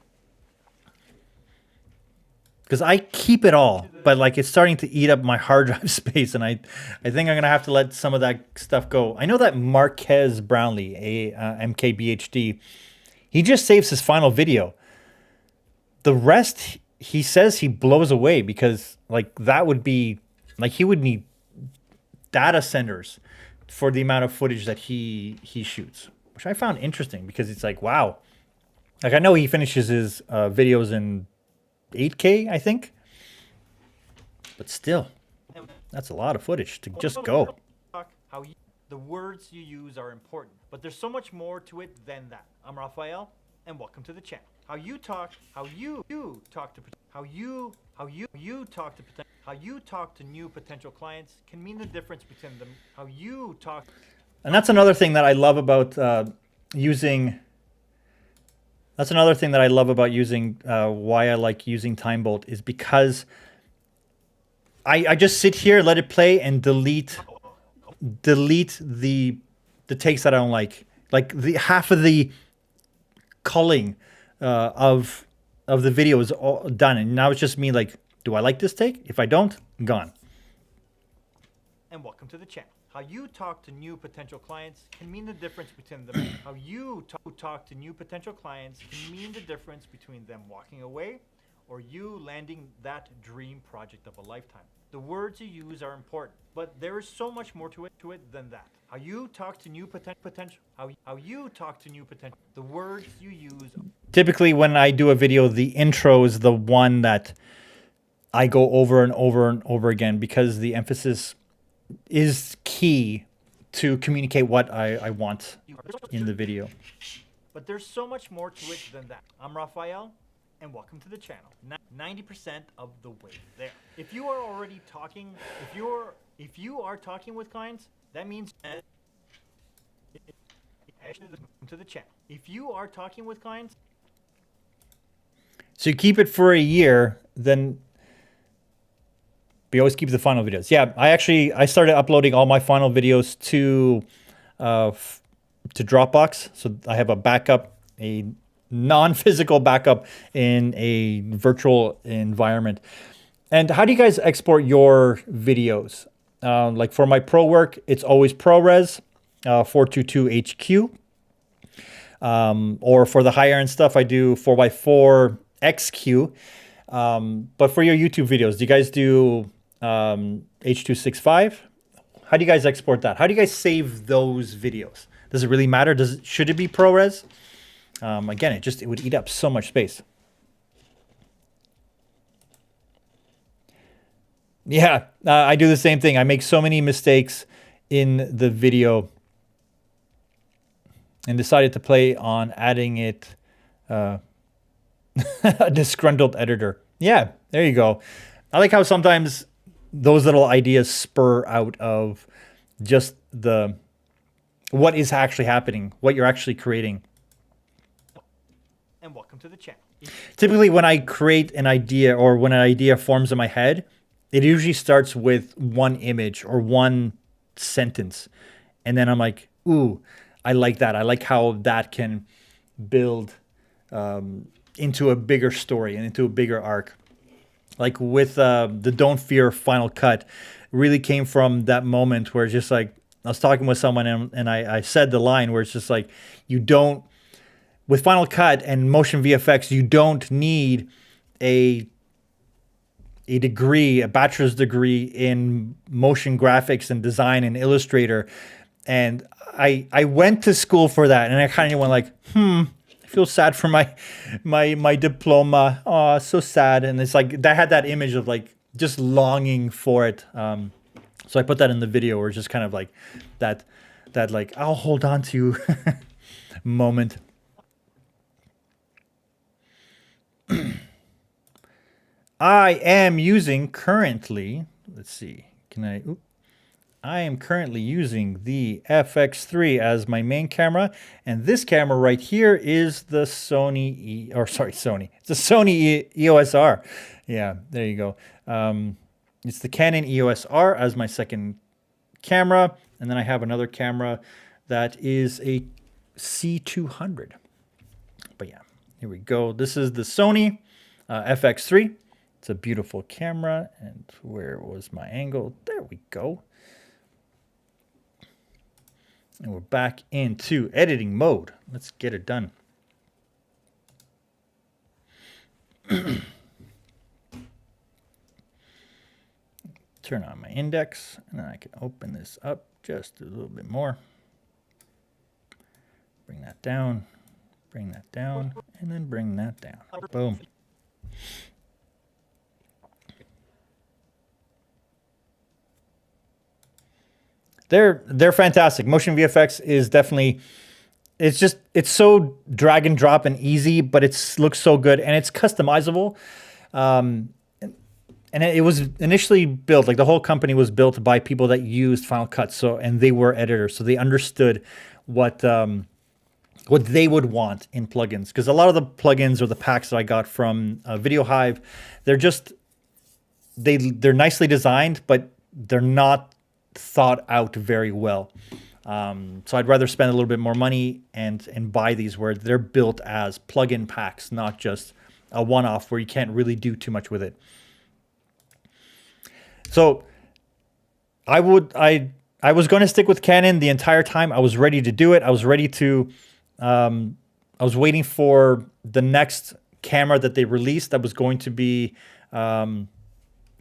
Because I keep it all, but like it's starting to eat up my hard drive space, and I think I'm gonna have to let some of that stuff go. I know that Marquez Brownlee, MKBHD, he just saves his final video. The rest, he says he blows away because like that would be like he would need data centers for the amount of footage that he shoots, which I found interesting because it's like, wow. Like I know he finishes his videos in 8K, I think. But still, that's a lot of footage to just go. The words you use are important, but there's so much more to it than that. I'm Raphael, and welcome to the channel. How you talk to new potential clients can mean the difference between them. How you talk. And that's another thing that I love about using. That's another thing that I love about using, why I like using TimeBolt is because I just sit here, let it play, and delete the takes that I don't like the half of the culling of the video is all done, and now it's just me like, do I like this take? If I don't, gone. And welcome to the channel. How you talk to new potential clients can mean the difference between them. How you talk to new potential clients can mean the difference between them walking away or you landing that dream project of a lifetime. The words you use are important, but there is so much more to it than that. How you talk to new potential. How you talk to new potential. The words you use. Typically, when I do a video, the intro is the one that I go over and over and over again because the emphasis is key to communicate what I want in the video. But there's so much more to it than that. I'm Raphael, and welcome to the channel. 90% of the way there. If you are already talking, if you are talking with clients, that means to the channel. If you are talking with clients, so you keep it for a year, then we always keep the final videos. Yeah, I started uploading all my final videos to Dropbox, so I have a backup, a non-physical backup in a virtual environment. And how do you guys export your videos? Like for my pro work, it's always ProRes 422 HQ. Or for the higher end stuff, I do 4x4 XQ. But for your YouTube videos, do you guys do H.265? How do you guys export that? How do you guys save those videos? Does it really matter? Should it be ProRes? Again, it would eat up so much space. Yeah, I do the same thing. I make so many mistakes in the video and decided to play on adding it a disgruntled editor. Yeah, there you go. I like how sometimes those little ideas spur out of just what is actually happening, what you're actually creating. And welcome to the channel. Typically when I create an idea or when an idea forms in my head, it usually starts with one image or one sentence. And then I'm like, ooh, I like that. I like how that can build into a bigger story and into a bigger arc. Like with the Don't Fear final cut, really came from that moment where it's just like, I was talking with someone and I said the line where it's just like, with Final Cut and motion VFX, you don't need a degree, a bachelor's degree in motion graphics and design and Illustrator. And I went to school for that, and I kind of went like, I feel sad for my diploma. Oh, so sad. And it's like, that had that image of like just longing for it. So I put that in the video where it's just kind of like that like, I'll hold on to you moment. I am using currently, let's see, I am currently using the FX3 as my main camera, and this camera right here is the it's the Sony EOS R. Yeah, there you go. It's the Canon EOS R as my second camera, and then I have another camera that is a C200. But yeah, here we go. This is the Sony FX3. It's a beautiful camera. And where was my angle? There we go. And we're back into editing mode. Let's get it done. Turn on my index, and then I can open this up just a little bit more. Bring that down, and then bring that down. Boom. They're fantastic. Motion VFX is definitely, it's so drag and drop and easy, but it looks so good and it's customizable. And it was initially built, like the whole company was built by people that used Final Cut, and they were editors, so they understood what they would want in plugins. Because a lot of the plugins or the packs that I got from Video Hive, they're nicely designed, but they're not thought out very well. So I'd rather spend a little bit more money and buy these where they're built as plugin packs, not just a one-off where you can't really do too much with it. So I was going to stick with Canon the entire time. I was ready to do it. I was ready to, I was waiting for the next camera that they released that was going to be in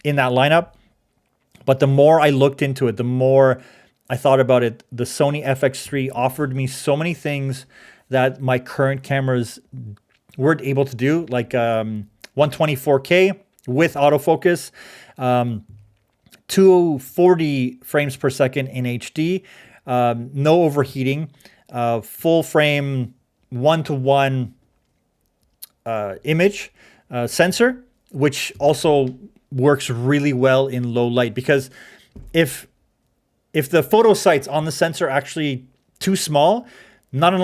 that lineup. But the more I looked into it, the more I thought about it. The Sony FX3 offered me so many things that my current cameras weren't able to do, like 124K with autofocus, 240 frames per second in HD, no overheating, full frame 1-to-1 image sensor, which also works really well in low light, because if the photo sites on the sensor are actually too small, not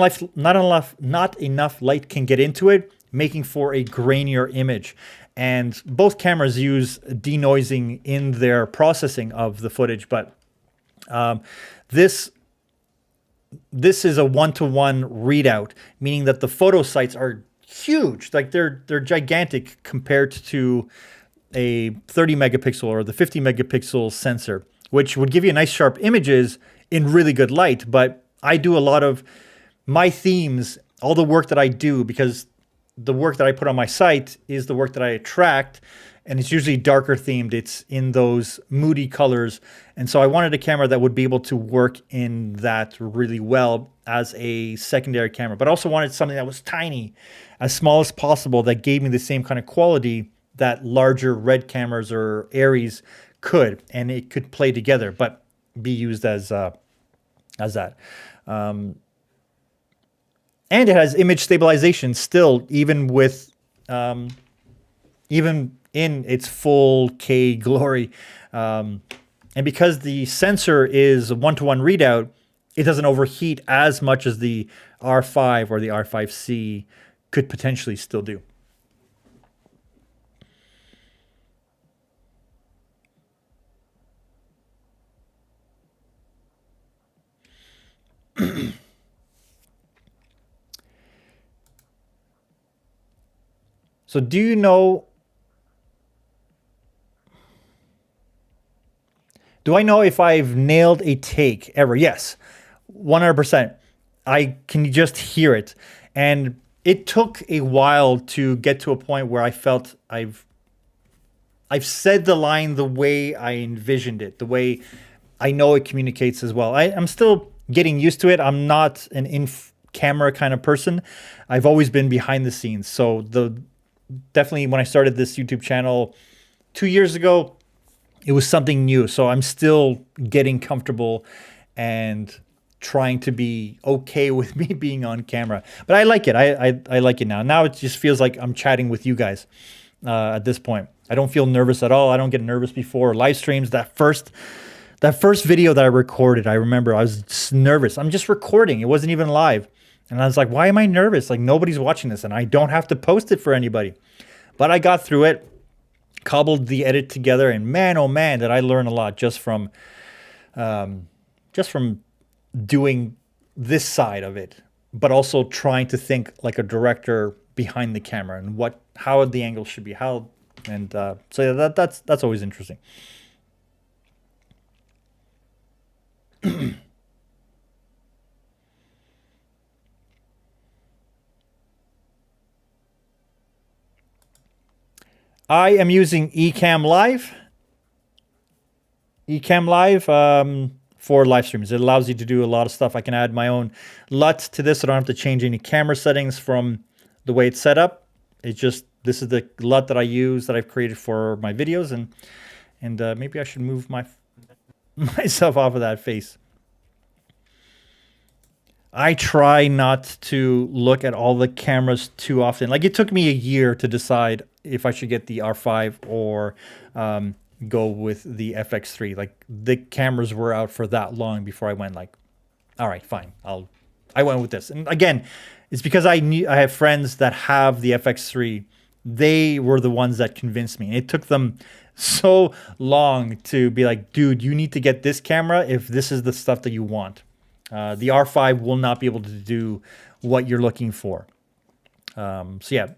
enough light can get into it, making for a grainier image. And both cameras use denoising in their processing of the footage, but this is a one-to-one readout, meaning that the photo sites are huge, like they're gigantic compared to a 30 megapixel or the 50 megapixel sensor, which would give you nice sharp images in really good light. But I do a lot of my themes, all the work that I do, because the work that I put on my site is the work that I attract, and it's usually darker themed. It's in those moody colors. And so I wanted a camera that would be able to work in that really well as a secondary camera, but also wanted something that was tiny, as small as possible, that gave me the same kind of quality that larger red cameras or Aries could, and it could play together, but be used as that. And it has image stabilization still, even with, even in its full K glory. And because the sensor is a one-to-one readout, it doesn't overheat as much as the R5 or the R5C could potentially still do. So do you know, do I know if I've nailed a take ever? Yes, 100%. I can just hear it. And it took a while to get to a point where I felt I've said the line the way I envisioned it, the way I know it communicates as well. I'm still getting used to it. I'm not an in-camera kind of person. I've always been behind the scenes. So definitely when I started this YouTube channel 2 years ago, it was something new. So I'm still getting comfortable and trying to be okay with me being on camera. But I like it. I like it now. Now it just feels like I'm chatting with you guys at this point. I don't feel nervous at all. I don't get nervous before live streams. That first video that I recorded, I remember I was just nervous. I'm just recording. It wasn't even live. And I was like, why am I nervous? Like, nobody's watching this and I don't have to post it for anybody. But I got through it, cobbled the edit together, and man, oh man, did I learn a lot just from doing this side of it, but also trying to think like a director behind the camera and how the angle should be, so yeah, that's always interesting. I am using Ecamm Live for live streams. It allows you to do a lot of stuff. I can add my own LUT to this. I don't have to change any camera settings from the way it's set up. It's just, this is the LUT that I use, that I've created for my videos, and maybe I should move myself off of that face. I try not to look at all the cameras too often. Like, it took me a year to decide if I should get the R5 or go with the FX3. Like, the cameras were out for that long before I went like, all right, fine. I went with this. And again, it's because I have friends that have the FX3. They were the ones that convinced me. And it took them so long to be like, dude, you need to get this camera if this is the stuff that you want. The R5 will not be able to do what you're looking for. So yeah,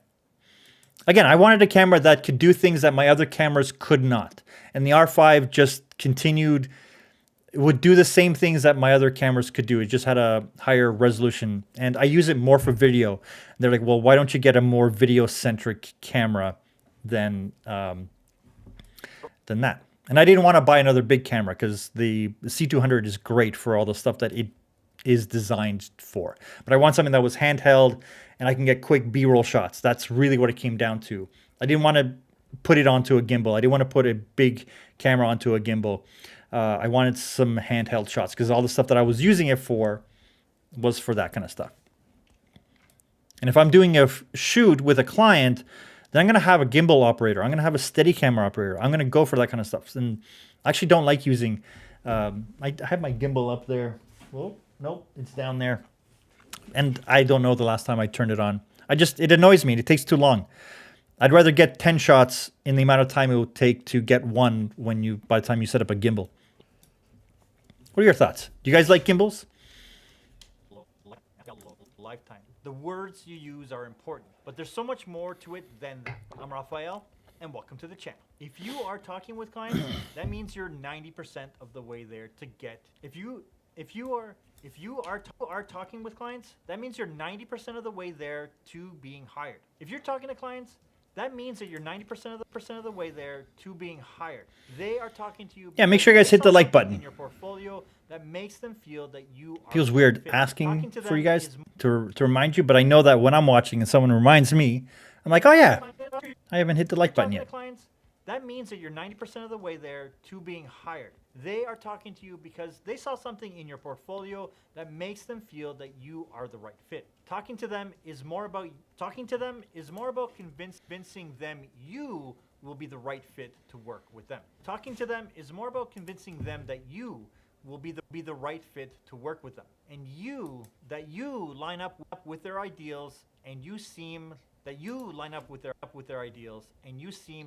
again, I wanted a camera that could do things that my other cameras could not. And the R5 just would do the same things that my other cameras could do. It just had a higher resolution. And I use it more for video. They're like, well, why don't you get a more video-centric camera than that? And I didn't want to buy another big camera because the C200 is great for all the stuff that it is designed for. But I want something that was handheld and I can get quick B-roll shots. That's really what it came down to. I didn't want to put it onto a gimbal. I didn't want to put a big camera onto a gimbal. I wanted some handheld shots because all the stuff that I was using it for was for that kind of stuff. And if I'm doing a shoot with a client, then I'm going to have a gimbal operator. I'm going to have a steady camera operator. I'm going to go for that kind of stuff. And I actually don't like using, I have my gimbal up there. Well, nope, it's down there. And I don't know the last time I turned it on. It annoys me. It takes too long. I'd rather get 10 shots in the amount of time it will take to get one by the time you set up a gimbal. What are your thoughts? Do you guys like gimbals? Lifetime. The words you use are important, but there's so much more to it than that. I'm Raphael, and welcome to the channel. If you are talking with clients, that means you're 90% of the way there to get. If you are talking with clients, that means you're 90% of the way there to being hired. If you're talking to clients, that means that you're 90% of the way there to being hired. They are talking to you. Yeah, make sure you guys hit the like button. In your portfolio that makes them feel that you are. Feels weird asking for you guys to remind you, but I know that when I'm watching and someone reminds me, I'm like, oh yeah, I haven't hit the like button yet. That means that you're 90% of the way there to being hired. They are talking to you because they saw something in your portfolio that makes them feel that you are the right fit. Talking to them is more about convincing them you will be the right fit to work with them. Talking to them is more about convincing them that you will be the right fit to work with them. And you line up with their ideals and you seem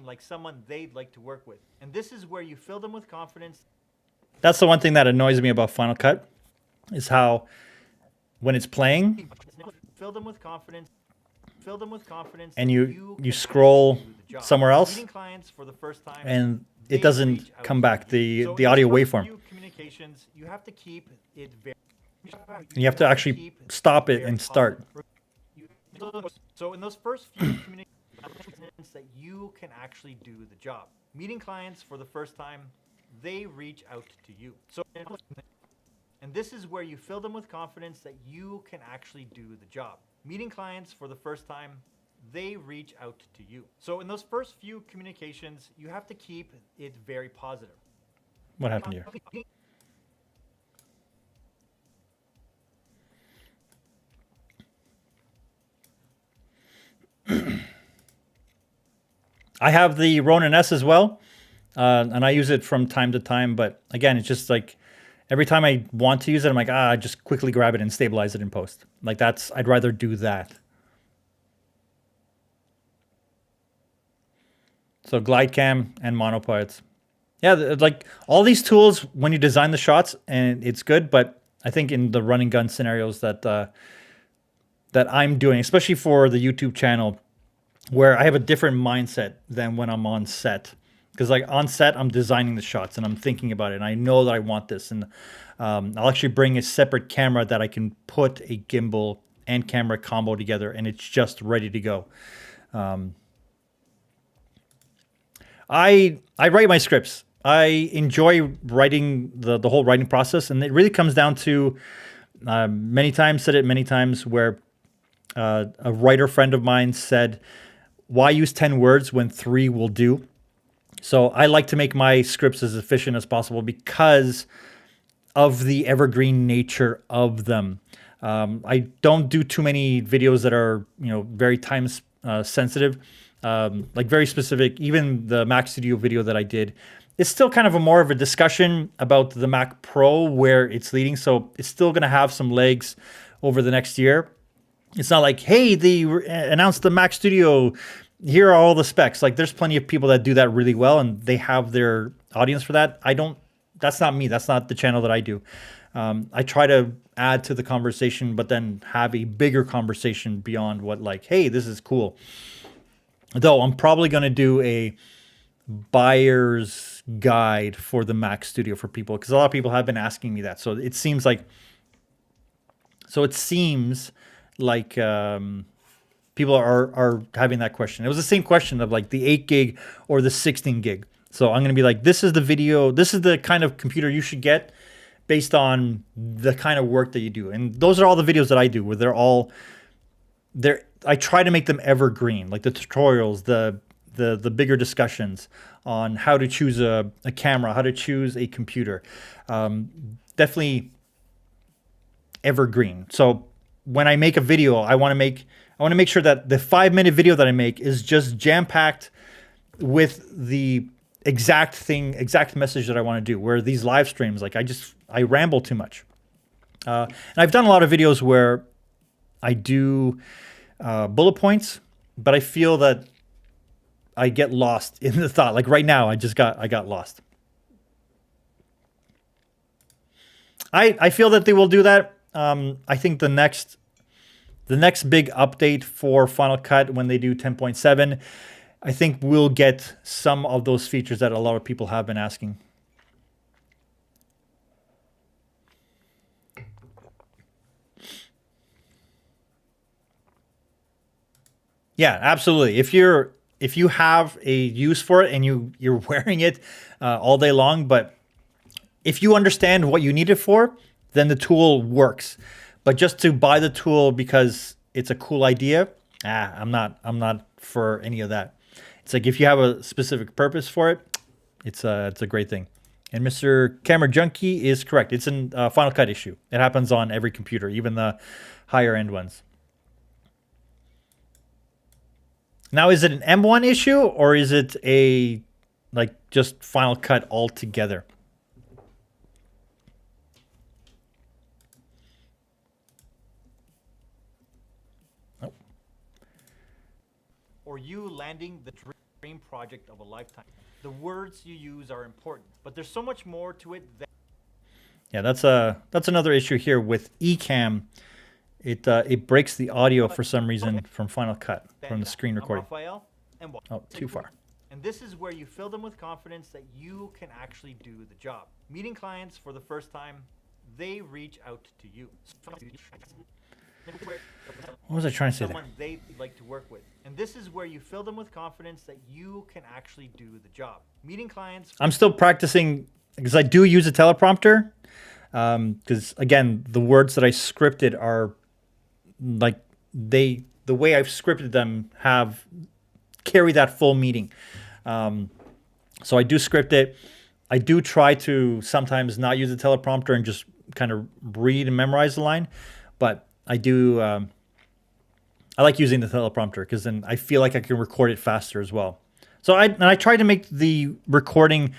like someone they'd like to work with. And this is where you fill them with confidence. That's the one thing that annoys me about Final Cut is how when it's playing Fill them with confidence and you scroll somewhere else for the first time, and it doesn't come back, the audio waveform. Communications, you have to keep it very. You have to actually stop it and start. So in those first few communications that you can actually do the job. Meeting clients for the first time, they reach out to you. And this is where you fill them with confidence that you can actually do the job. Meeting clients for the first time, they reach out to you. So in those first few communications, you have to keep it very positive. What happened here? I have the Ronin S as well, and I use it from time to time. But again, it's just like every time I want to use it, I'm like, I just quickly grab it and stabilize it in post. Like I'd rather do that. So glide cam and monopods. Yeah, like all these tools when you design the shots, and it's good. But I think in the run and gun scenarios that I'm doing, especially for the YouTube channel, where I have a different mindset than when I'm on set. Because like on set, I'm designing the shots and I'm thinking about it. And I know that I want this. And I'll actually bring a separate camera that I can put a gimbal and camera combo together. And it's just ready to go. I write my scripts. I enjoy writing the whole writing process. And it really comes down to said it many times where a writer friend of mine said, why use 10 words when 3 will do? So I like to make my scripts as efficient as possible because of the evergreen nature of them. I don't do too many videos that are, very time sensitive, like very specific. Even the Mac Studio video that I did, it's still kind of more of a discussion about the Mac Pro where it's leading. So it's still going to have some legs over the next year. It's not like, hey, they announced the Mac Studio. Here are all the specs. Like there's plenty of people that do that really well and they have their audience for that. That's not me. That's not the channel that I do. I try to add to the conversation, but then have a bigger conversation beyond what like, hey, this is cool. Though I'm probably going to do a buyer's guide for the Mac Studio for people because a lot of people have been asking me that. So it seems like people are having that question. It was the same question of like the 8 gig or the 16 gig. So I'm going to be like, this is the video. This is the kind of computer you should get based on the kind of work that you do. And those are all the videos that I do where I try to make them evergreen, like the tutorials, the bigger discussions on how to choose a camera, how to choose a computer. Definitely evergreen. So when I make a video, I want I want to make sure that the 5-minute video that I make is just jam-packed with the exact message that I want to do. Where these live streams, like I ramble too much. And I've done a lot of videos where I do bullet points, but I feel that I get lost in the thought. Like right now, I got lost. I feel that they will do that. I think the next big update for Final Cut, when they do 10.7, I think we'll get some of those features that a lot of people have been asking. Yeah, absolutely. If you have a use for it and you're wearing it all day long, but if you understand what you need it for, then the tool works. But just to buy the tool because it's a cool idea, I'm not for any of that. It's like if you have a specific purpose for it, it's a great thing. And Mr. Camera Junkie is correct. It's a Final Cut issue. It happens on every computer, even the higher end ones. Now, is it an M1 issue or is it a just Final Cut altogether? Nope. Or you landing the dream project of a lifetime. The words you use are important, but there's so much more to it than... Yeah, that's another issue here with Ecamm. It breaks the audio for some reason from Final Cut, from the screen recording. Oh, too far. And this is where you fill them with confidence that you can actually do the job. Meeting clients for the first time, they reach out to you. What was I trying to say there? Someone they like to work with. And this is where you fill them with confidence that you can actually do the job. Meeting clients... I'm still practicing because I do use a teleprompter. Because again, the words that I scripted are the way I've scripted them carry that full meaning. So I do script it. I do try to sometimes not use a teleprompter and just kind of read and memorize the line. But I do, I like using the teleprompter because then I feel like I can record it faster as well. So I try to make the recording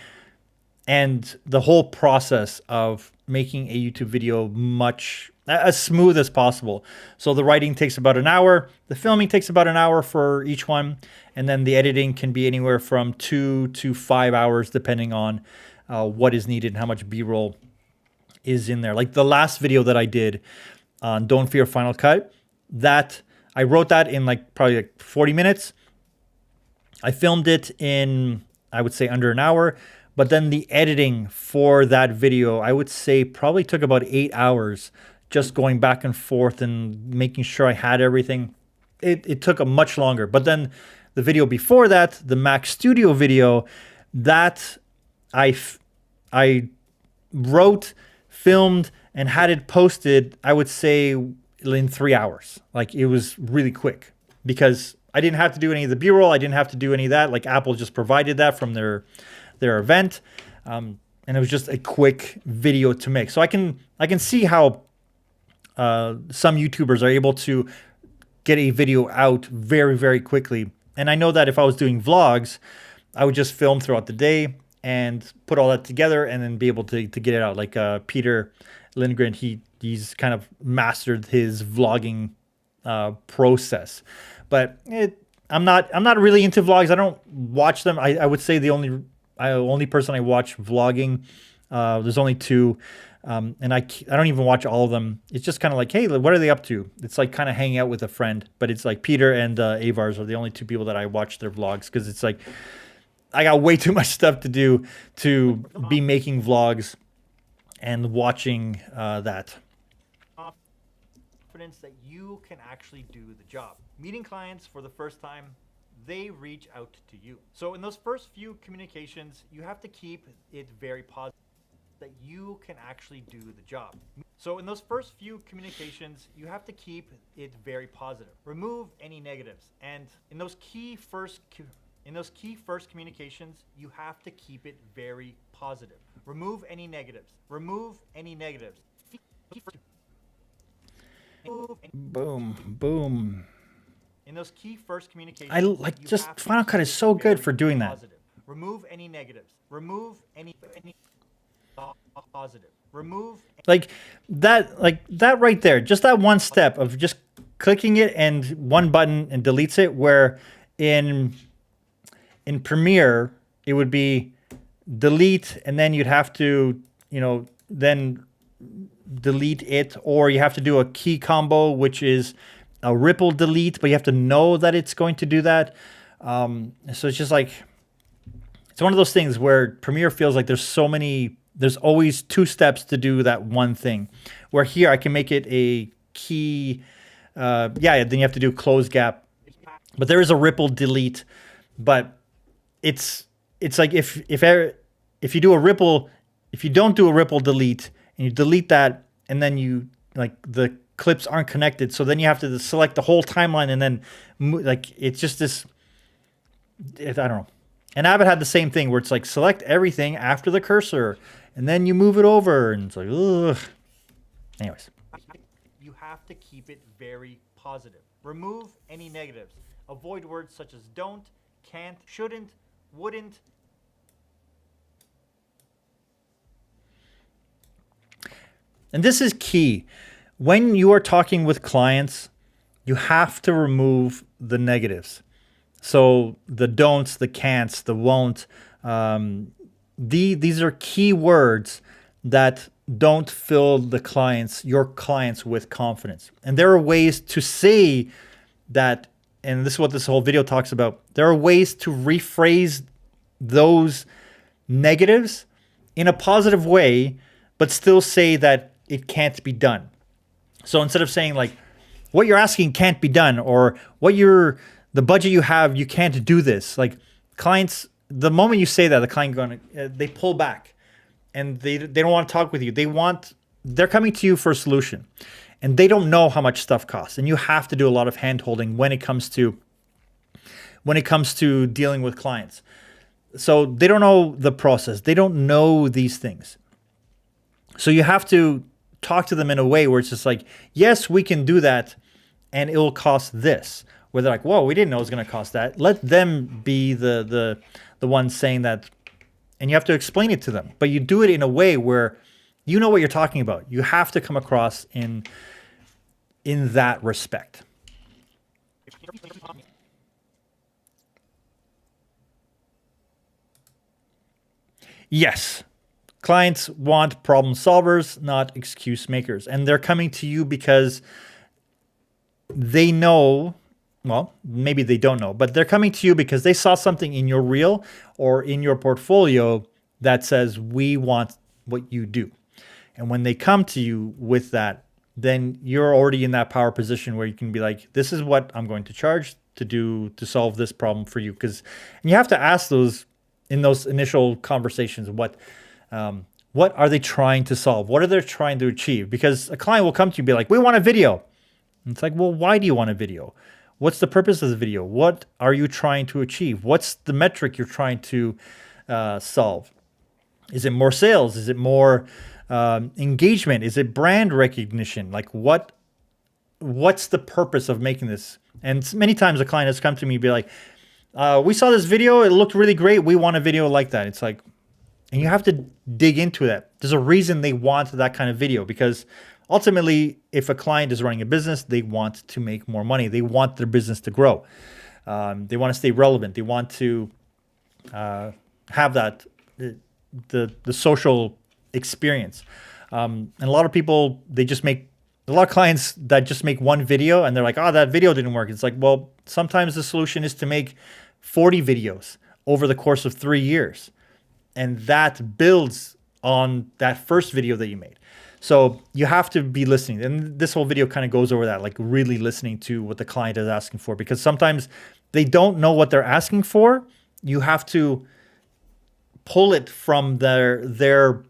and the whole process of making a YouTube video as smooth as possible. So the writing takes about an hour, the filming takes about an hour for each one, and then the editing can be anywhere from 2 to 5 hours depending on what is needed and how much B-roll is in there. Like the last video that I did on Don't Fear Final Cut, that I wrote that in probably 40 minutes. I filmed it in, I would say, under an hour. But then the editing for that video, I would say probably took about 8 hours, just going back and forth and making sure I had everything. It took a much longer. But then the video before that, the Mac Studio video, that I wrote, filmed, and had it posted, I would say in 3 hours. It was really quick because I didn't have to do any of the B-roll. I didn't have to do any of that. Apple just provided that from their event, and it was just a quick video to make. So I can see how some YouTubers are able to get a video out very, very quickly. And I know that if I was doing vlogs, I would just film throughout the day and put all that together and then be able to get it out. Like Peter Lindgren, he's kind of mastered his vlogging process. But I'm not really into vlogs. I don't watch them. I would say the only person I watch vlogging, there's only two, and I don't even watch all of them. It's just kind of like, hey, what are they up to? It's like kind of hanging out with a friend. But it's like Peter and Avars are the only two people that I watch their vlogs because it's like I got way too much stuff to do to be making vlogs and watching that. Confidence that you can actually do the job. Meeting clients for the first time, they reach out to you. So in those first few communications, you have to keep it very positive that you can actually do the job. So in those first few communications, you have to keep it very positive. Remove any negatives. And in those key first communications, you have to keep it very positive. Remove any negatives. Remove any negatives. Boom, boom. In those key first communications, I like you just have to Final Cut keep is it so good very for doing that. positive. Remove any negatives. Remove any positive. Remove Like that right there, just that one step of just clicking it and one button and deletes it, where in Premiere it would be delete and then you'd have to, then delete it, or you have to do a key combo, which is a ripple delete, but you have to know that it's going to do that. So it's just like, it's one of those things where Premiere feels like there's always two steps to do that one thing. Where here I can make it a key, then you have to do close gap, but there is a ripple delete. But it's like if you do a ripple, if you don't do a ripple delete and you delete that, and then you like the clips aren't connected, so then you have to select the whole timeline and then it's just this. I don't know. And Avid had the same thing where it's like select everything after the cursor and then you move it over, and it's like, ugh. Anyways. You have to keep it very positive. Remove any negatives. Avoid words such as don't, can't, shouldn't, wouldn't. And this is key. When you are talking with clients, you have to remove the negatives. So the don'ts, the can'ts, the won't, these are key words that don't fill your clients with confidence. And there are ways to say that, and this is what this whole video talks about. There are ways to rephrase those negatives in a positive way, but still say that it can't be done. So instead of saying like, what you're asking can't be done, or the budget you have, you can't do this. Like clients, the moment you say that, the client they pull back and they don't want to talk with you. They're coming to you for a solution and they don't know how much stuff costs. And you have to do a lot of hand holding when it comes to dealing with clients. So they don't know the process. They don't know these things. So you have to talk to them in a way where it's just like, yes, we can do that and it will cost this. Where they're like, whoa, we didn't know it was going to cost that. Let them be the ones saying that, and you have to explain it to them. But you do it in a way where you know what you're talking about. You have to come across in that respect. Yes, clients want problem solvers, not excuse makers. And they're coming to you because they know, well, maybe they don't know, but they're coming to you because they saw something in your reel or in your portfolio that says, we want what you do. And when they come to you with that, then you're already in that power position where you can be like, this is what I'm going to charge to solve this problem for you. And you have to ask those in those initial conversations, what are they trying to solve? What are they trying to achieve? Because a client will come to you and be like, we want a video. And it's like, well, why do you want a video? What's the purpose of the video? What are you trying to achieve? What's the metric you're trying to solve? Is it more sales? Is it more engagement? Is it brand recognition? Like what's the purpose of making this? And many times a client has come to me and be like, we saw this video. It looked really great. We want a video like that. It's like, and you have to dig into that. There's a reason they want that kind of video, because ultimately, if a client is running a business, they want to make more money. They want their business to grow. They want to stay relevant. They want to have that the social experience. And a lot of people, a lot of clients that just make one video and they're like, oh, that video didn't work. It's like, well, sometimes the solution is to make 40 videos over the course of 3 years. And that builds on that first video that you made. So you have to be listening. And this whole video kind of goes over that, like really listening to what the client is asking for, because sometimes they don't know what they're asking for. You have to pull it from the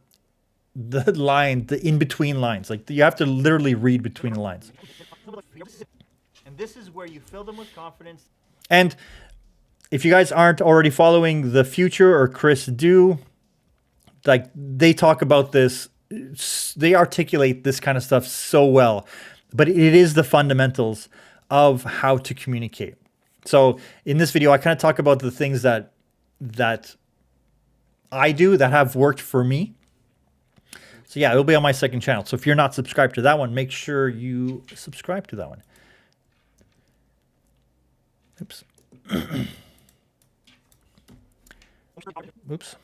line, the in-between lines. Like you have to literally read between the lines. And this is where you fill them with confidence. And if you guys aren't already following The Future or Chris Do, like they talk about this, they articulate this kind of stuff so well, but it is the fundamentals of how to communicate. So in this video, I kind of talk about the things that I do that have worked for me. So yeah, it'll be on my second channel. So if you're not subscribed to that one, make sure you subscribe to that one. Oops. Oops.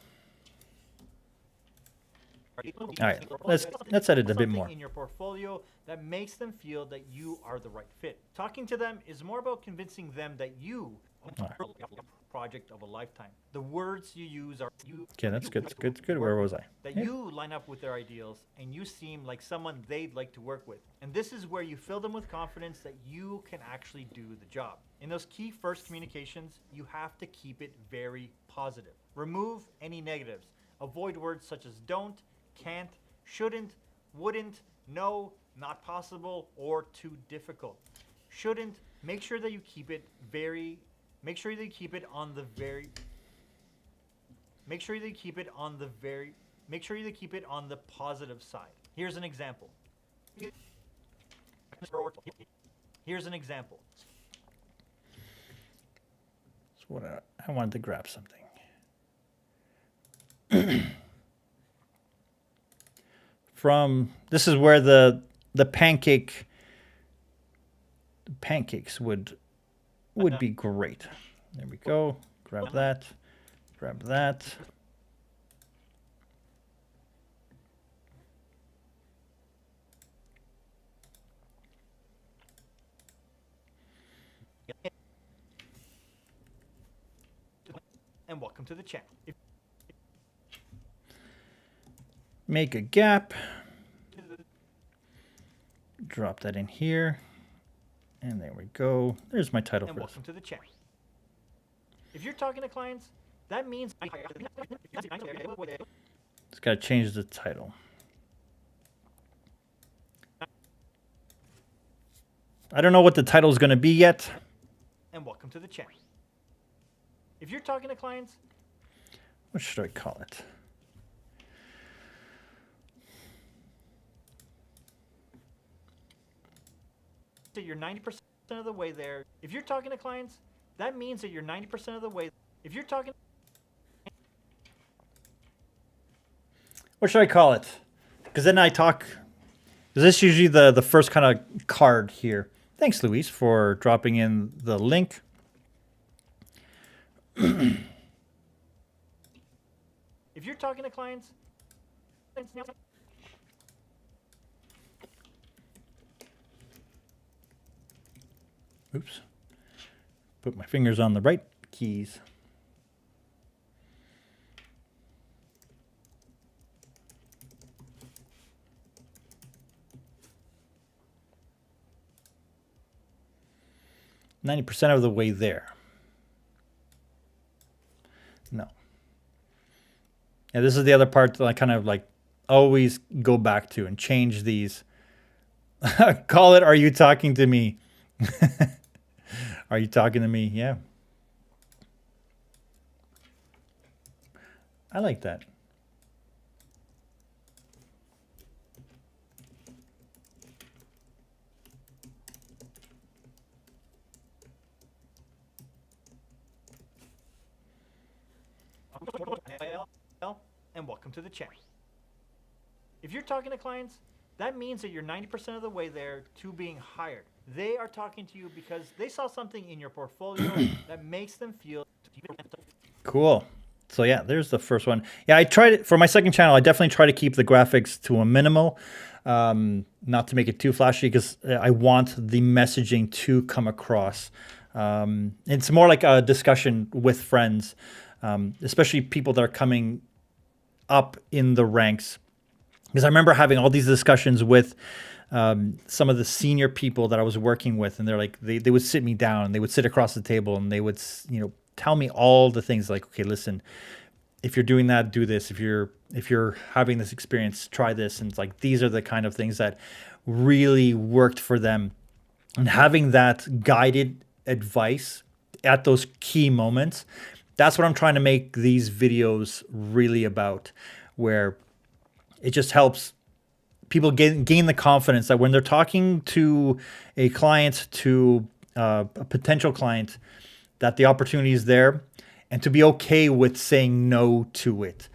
All right, let's edit a bit more. In your portfolio that makes them feel that you are the right fit. Talking to them is more about convincing them that you are a project of a lifetime. The words you use are Okay, that's good. It's good. Where was I? That you line up with their ideals and you seem like someone they'd like to work with. And this is where you fill them with confidence that you can actually do the job. In those key first communications, you have to keep it very positive. Remove any negatives. Avoid words such as don't, can't, shouldn't, wouldn't, no, not possible, or too difficult. Shouldn't, make sure that you keep it very, make sure that you keep it on the very, make sure that you keep it on the very, make sure that you keep it on the positive side. Here's an example. Here's an example. So what I wanted to grab something. From this is where the pancakes would be great. There we go. Grab that. Grab that. And welcome to the channel. Make a gap. Drop that in here. And there we go. There's my title for this. Welcome to the channel. If you're talking to clients, that means Just got to change the title. I don't know what the title is going to be yet. And welcome to the channel. If you're talking to clients, What should I call it? that you're 90% of the way there. If you're talking to clients, that means that you're 90% of the way. If you're talking, What should I call it? Because then I talk. Is this usually the first kind of card here? Thanks, Luis, for dropping in the link. if you're talking to clients, Oops. Put my fingers on the right keys. %90 of the way there. No. Yeah, this is the other part that I kind of like always go back to and change these. Call it, are you talking to me? Are you talking to me? Yeah. I like that. and welcome to the channel. If you're talking to clients, that means that you're 90% of the way there to being hired. They are talking to you because they saw something in your portfolio that makes them feel cool. So yeah, there's the first one. Yeah, I tried it for my second channel. I definitely try to keep the graphics to a minimal, not to make it too flashy because I want the messaging to come across. It's more like a discussion with friends, especially people that are coming up in the ranks. Because I remember having all these discussions with some of the senior people that I was working with, and they're like, they would sit me down and they would sit across the table and they would, tell me all the things like, okay, listen, if you're doing that, do this. If you're having this experience, try this. And it's like, these are the kind of things that really worked for them. And having that guided advice at those key moments, that's what I'm trying to make these videos really about, where it just helps people gain the confidence that when they're talking to a client, to a potential client that the opportunity is there, and to be okay with saying no to it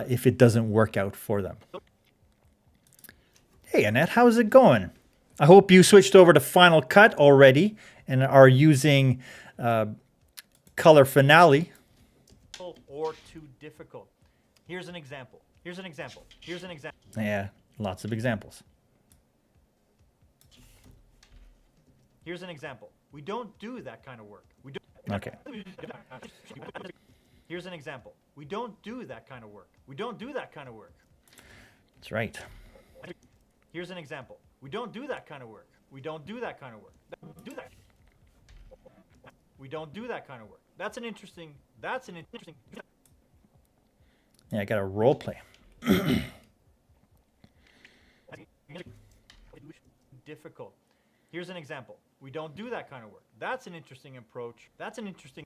if it doesn't work out for them. Hey, Annette, how's it going? I hope you switched over to Final Cut already and are using Color Finale. Or too difficult. Here's an example. Here's an example. Here's an example. Yeah, lots of examples. Here's an example. We don't do that kind of work. We don't. Okay. Here's an example. We don't do that kind of work. We don't do that kind of work. That's right. Here's an example. We don't do that kind of work. We don't do that kind of work. Do that. We don't do that kind of work. That's an interesting. Yeah, I got a role play. Difficult. Here's an example. We don't do that kind of work. That's an interesting approach. That's an interesting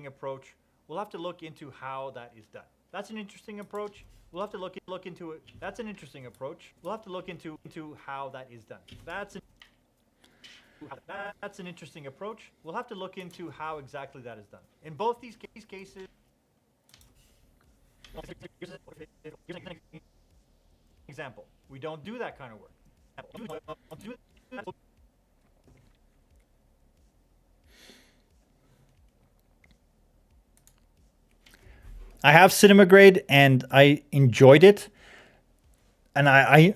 approach. We'll have to look into how that is done. That's an interesting approach. We'll have to look into it. That's an interesting approach. We'll have to look into how that is done. That's an interesting approach. We'll have to look into how exactly that is done. In both these cases, here's an example. We don't do that kind of work. I have Cinema Grade and I enjoyed it. And I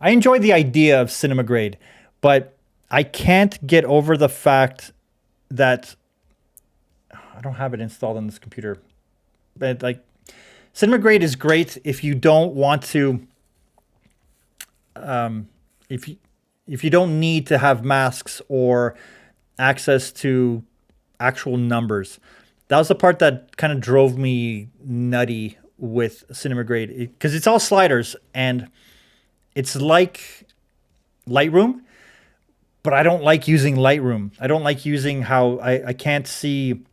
enjoyed the idea of Cinema Grade, but I can't get over the fact that I don't have it installed on this computer. But like, Cinema Grade is great if you don't want to, if you don't need to have masks or access to actual numbers. That was the part that kind of drove me nutty with Cinema Grade, because it's all sliders and it's like Lightroom, but I don't like using Lightroom. I don't like using how I can't see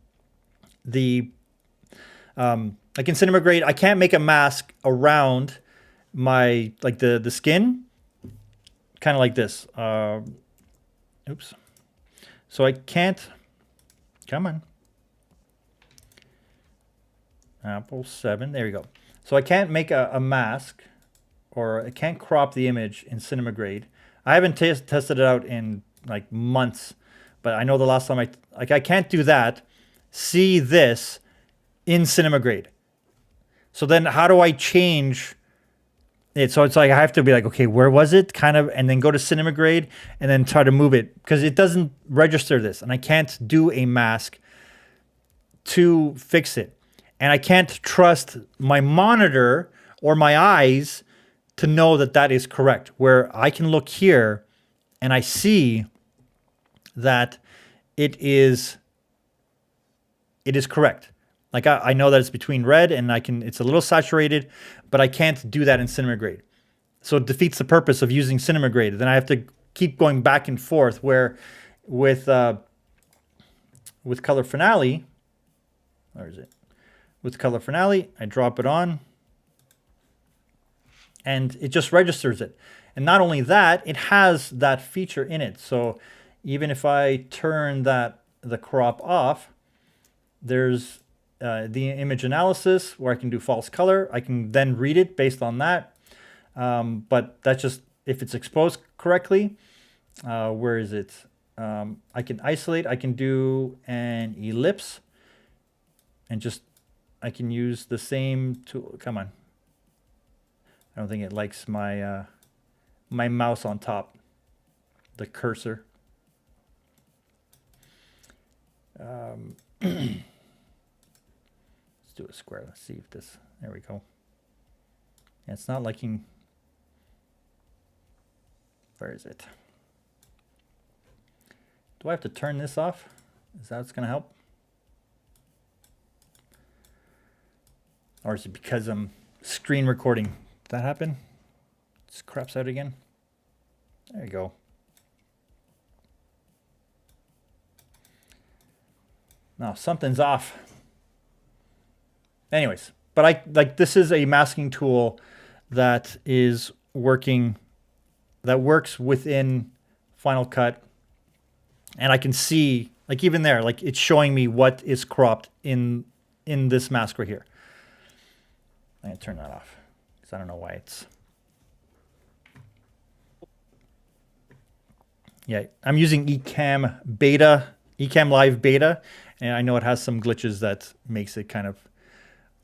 the, like in Cinema Grade, I can't make a mask around my, like the skin, kind of like this. Oops. So I can't, come on. Apple 7, there you go. So I can't make a mask, or I can't crop the image in Cinema Grade. I haven't tested it out in like months, but I know the last time I can't do that. See this in Cinema Grade. So then how do I change it? So it's like I have to be like, okay, where was it? Kind of, and then go to Cinema Grade and then try to move it, because it doesn't register this, and I can't do a mask to fix it. And I can't trust my monitor or my eyes to know that that is correct, where I can look here and I see that it is correct. Like I know that it's between red and it's a little saturated, but I can't do that in Cinema Grade. So it defeats the purpose of using Cinema Grade. Then I have to keep going back and forth, where with Color Finale, where is it? With Color Finale, I drop it on and it just registers it. And not only that, it has that feature in it. So even if I turn the crop off, there's the image analysis where I can do false color. I can then read it based on that. But that's just if it's exposed correctly. Where is it? I can isolate. I can do an ellipse and just I can use the same tool. Come on. I don't think it likes my my mouse on top, the cursor. Let's do a square. Let's see if this, there we go. Yeah, it's not liking, where is it? Do I have to turn this off? Is that what's going to help? Or is it because I'm screen recording? Did that happen? This craps out again. There you go. No, something's off. Anyways, but this is a masking tool that is working, that works within Final Cut, and I can see, like even there, like it's showing me what is cropped in this mask right here. I'm gonna turn that off because I don't know why it's. Yeah, I'm using Ecamm Beta, Ecamm Live Beta, and I know it has some glitches that makes it kind of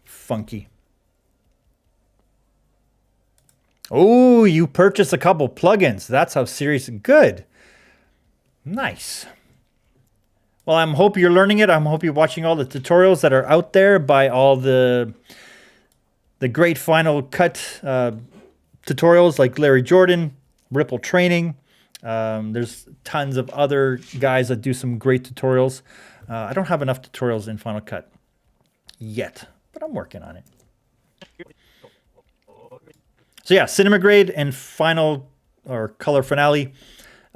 funky. Oh, you purchased a couple plugins. That's how serious. Good. Nice. Well, I hope you're learning it. I hope you're watching all the tutorials that are out there by all the great Final Cut tutorials like Larry Jordan, Ripple Training. There's tons of other guys that do some great tutorials. I don't have enough tutorials in Final Cut yet, but I'm working on it. So yeah, Cinema Grade and Final or Color Finale,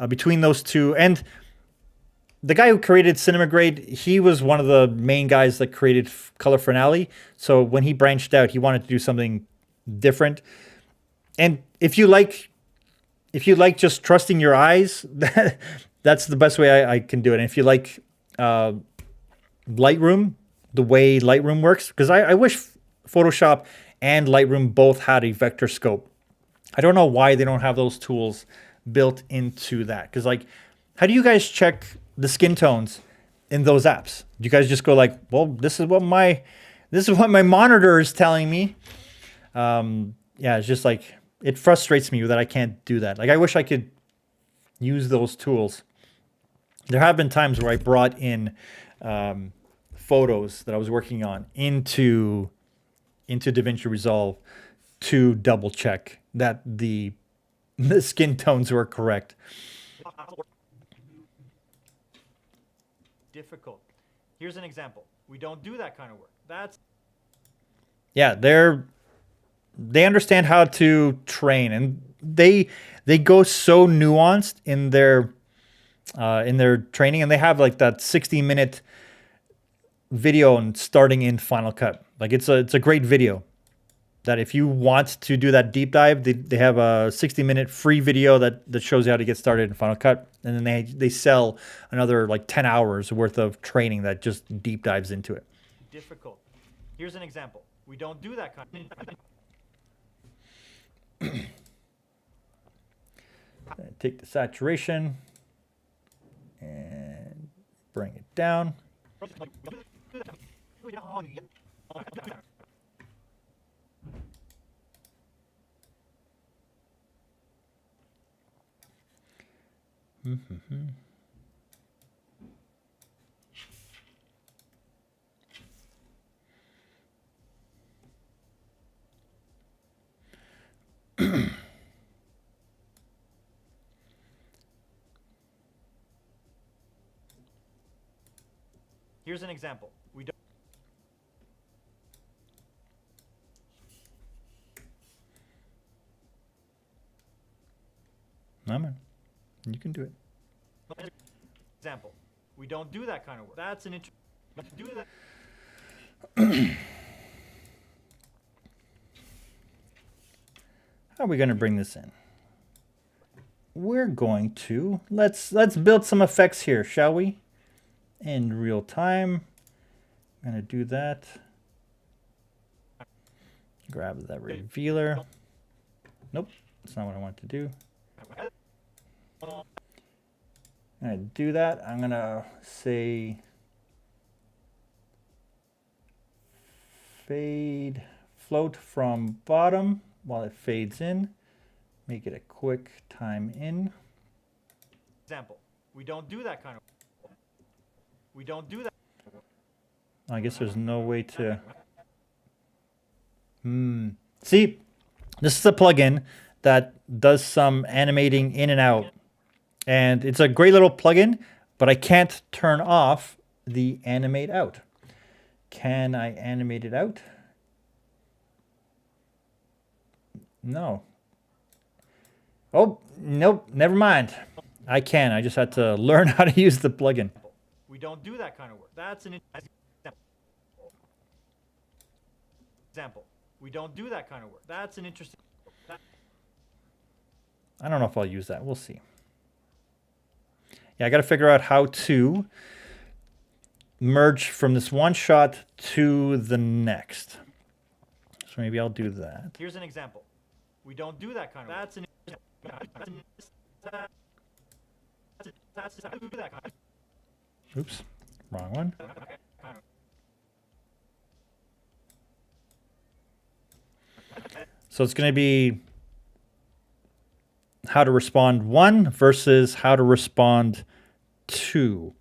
between those two. And the guy who created Cinema Grade, he was one of the main guys that created Color Finale. So when he branched out, he wanted to do something different. And if you like just trusting your eyes, that's the best way I can do it. And if you like Lightroom, the way Lightroom works, because I wish Photoshop and Lightroom both had a vector scope. I don't know why they don't have those tools built into that. Because like, how do you guys check the skin tones in those apps? Do you guys just go like, well, this is what my monitor is telling me? Yeah, it's just like, it frustrates me that I can't do that. Like, I wish I could use those tools. There have been times where I brought in photos that I was working on into DaVinci Resolve to double check that the skin tones were correct. Difficult. Here's an example. We don't do that kind of work. That's yeah, they understand how to train, and they go so nuanced in their training, and they have like that 60-minute video and starting in Final Cut. Like it's a great video that if you want to do that deep dive, they have a 60-minute free video that shows you how to get started in Final Cut. And then they sell another like 10 hours worth of training that just deep dives into it. difficult. Here's an example. We don't do that kind of Take the saturation and bring it down. Here's an example. We don't No, man. You can do it. example. We don't do that kind of work. That's an do that. How are we going to bring this in? We're going to let's build some effects here, shall we? In real time. I'm going to do that. Grab that revealer. Nope, that's not what I want to do. I'm going to do that. I'm going to say fade float from bottom while it fades in. Make it a quick time in. Example. We don't do that kind of We don't do that. I guess there's no way to... See, this is a plugin that does some animating in and out. And it's a great little plugin, but I can't turn off the animate out. Can I animate it out? No. Oh, nope, never mind. I can. I just had to learn how to use the plugin. We don't do that kind of work. That's an example. We don't do that kind of work. That's an interesting. I don't know if I'll use that. We'll see. Yeah, I got to figure out how to merge from this one shot to the next. So maybe I'll do that. Here's an example. We don't do that kind of. That's an. Oops, wrong one. So it's going to be how to respond 1 versus how to respond 2.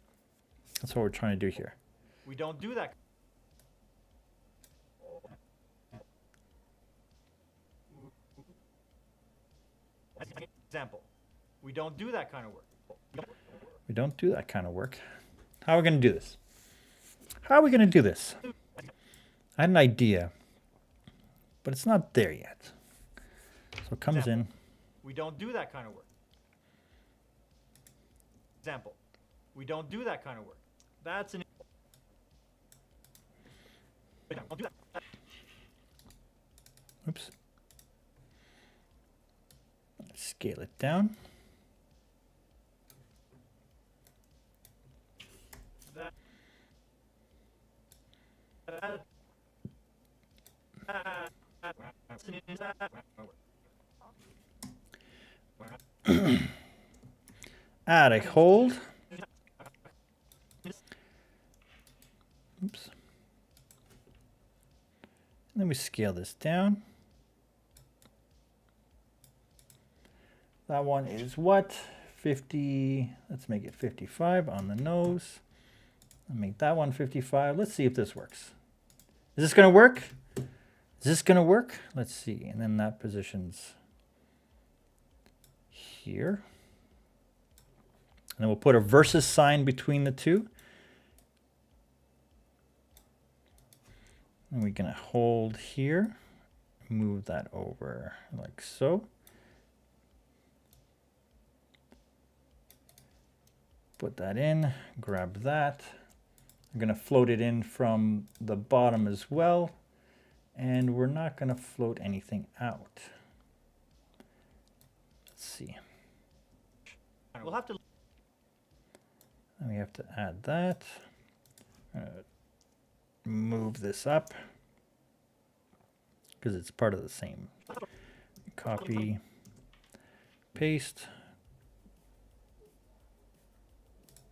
That's what we're trying to do here. We don't do that. Example. We don't do that kind of work. We don't do that kind of work. How are we going to do this? How are we going to do this? I had an idea, but it's not there yet. So it comes in. We don't do that kind of work. Example. We don't do that kind of work. That's an. Don't do that. Oops. Scale it down. Add a hold. Oops. And then we scale this down. That one is what? 50. Let's make it 55 on the nose. I'll make that one 55. Let's see if this works. Is this going to work? Is this going to work? Let's see. And then that positions here. And then we'll put a versus sign between the two. And we're going to hold here. Move that over like so. Put that in, grab that. I'm going to float it in from the bottom as well. And we're not going to float anything out. Let's see. We'll have to. And we have to add that. Move this up because it's part of the same. Copy, paste.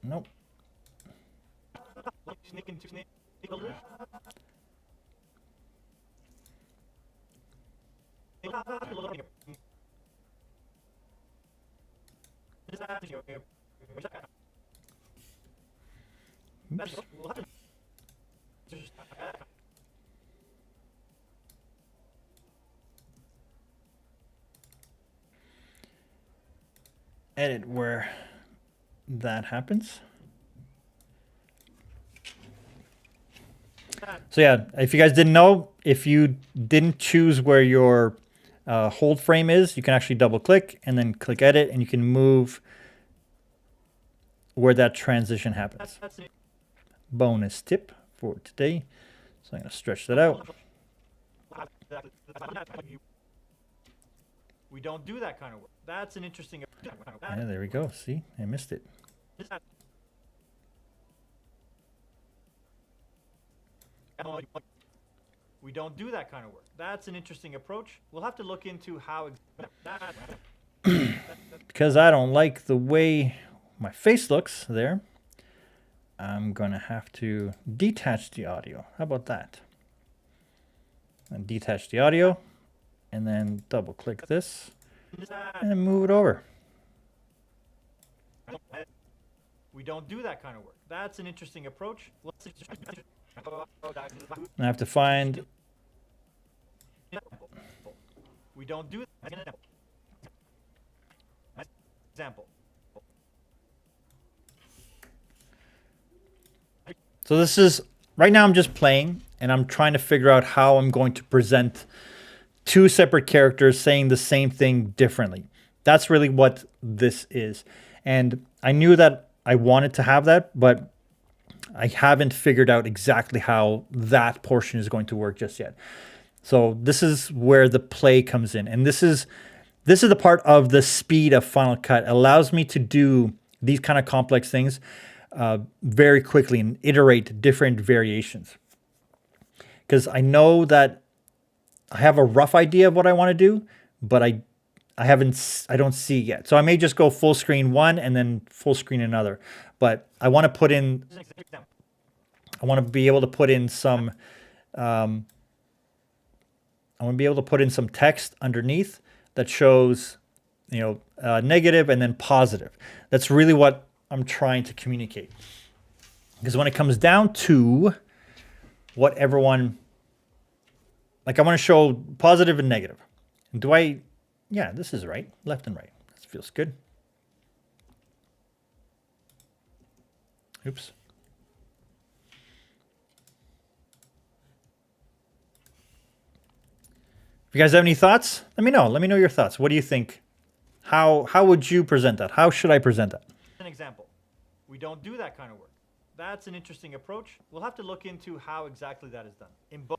Nope. Oops. Edit where that happens. So yeah, if you guys didn't know, if you didn't choose where your hold frame is, you can actually double click and then click edit, and you can move where that transition happens. Bonus tip for today. So I'm going to stretch that out. We don't do that kind of work. That's an interesting. Yeah, there we go. See, I missed it. We don't do that kind of work. That's an interesting approach. We'll have to look into how. Because I don't like the way my face looks there, I'm going to have to detach the audio. How about that? And detach the audio, and then double click this, and then move it over. We don't do that kind of work. That's an interesting approach. I have to find. We don't do example. So this is, right now I'm just playing and I'm trying to figure out how I'm going to present two separate characters saying the same thing differently. That's really what this is. And I knew that I wanted to have that, but I haven't figured out exactly how that portion is going to work just yet. So this is where the play comes in. And this is the part of the speed of Final Cut. It allows me to do these kind of complex things very quickly and iterate different variations. Because I know that I have a rough idea of what I want to do, but I don't see yet. So I may just go full screen one and then full screen another. But I want to put in, I want to be able to put in some, I want to be able to put in some text underneath that shows, negative and then positive. That's really what I'm trying to communicate. Because when it comes down to what everyone, like I want to show positive and negative. And yeah, this is right, left and right. This feels good. Oops. If you guys have any thoughts, let me know. Let me know your thoughts. What do you think? How would you present that? How should I present that? An example. We don't do that kind of work. That's an interesting approach. We'll have to look into how exactly that is done. In both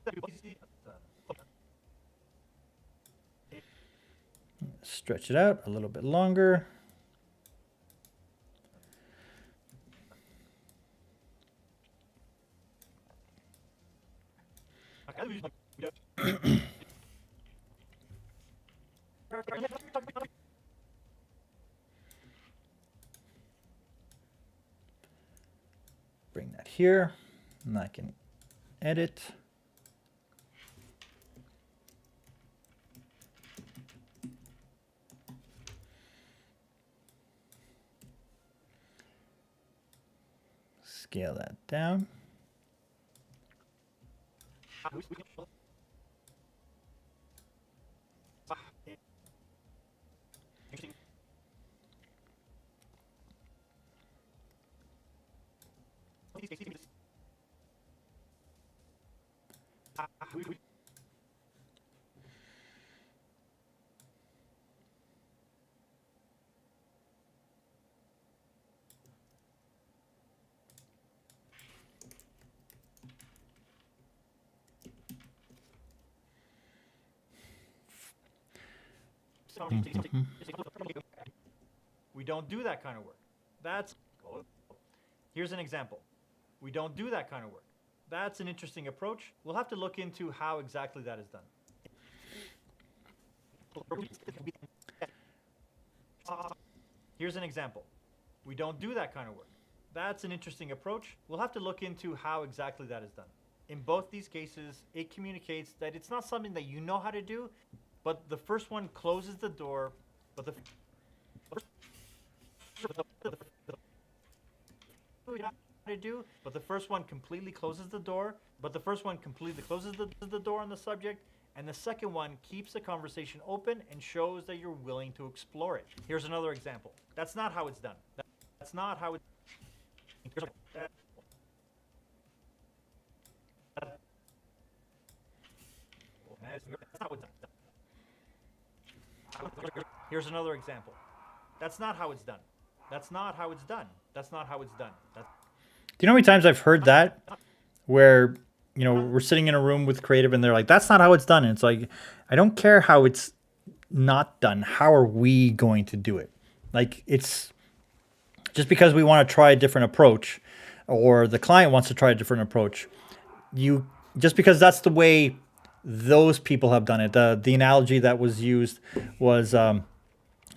Stretch it out a little bit longer. Bring that here, and I can edit. Scale that down. We don't do that kind of work. Here's an example. We don't do that kind of work. That's an interesting approach. We'll have to look into how exactly that is done. Here's an example. We don't do that kind of work. That's an interesting approach. We'll have to look into how exactly that is done. In both these cases, it communicates that it's not something that you know how to do, but the first one closes the door, but the first one completely closes the door, the door on the subject, and the second one keeps the conversation open and shows that you're willing to explore it. Here's another example. That's not how it's done. That's not how it's Here's another example. That's not how it's done. That's not how it's done. That's not how it's done. Do you know how many times I've heard that? Where, we're sitting in a room with creative and they're like, that's not how it's done. And it's like, I don't care how it's not done. How are we going to do it? Like, it's just because we want to try a different approach or the client wants to try a different approach. Just because that's the way those people have done it. The analogy that was used was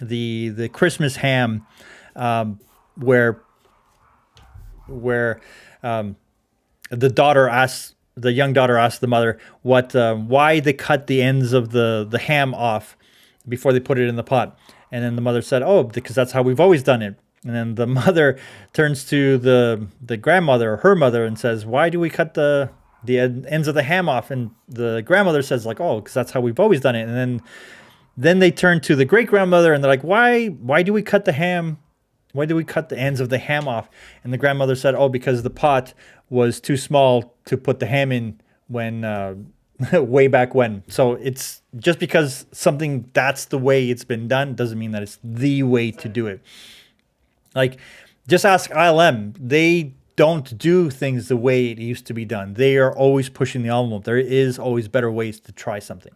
the Christmas ham, where the young daughter asked the mother why they cut the ends of the ham off before they put it in the pot. And then the mother said, oh, because that's how we've always done it. And then the mother turns to the grandmother or her mother and says, why do we cut the ends of the ham off? And the grandmother says like, oh, because that's how we've always done it. And then they turn to the great grandmother and they're like, why do we cut the ham? Why do we cut the ends of the ham off? And the grandmother said, oh, because the pot was too small to put the ham in when way back when. So it's just because something that's the way it's been done doesn't mean that it's the way to do it. Like, just ask ILM. They don't do things the way it used to be done. They are always pushing the envelope. There is always better ways to try something.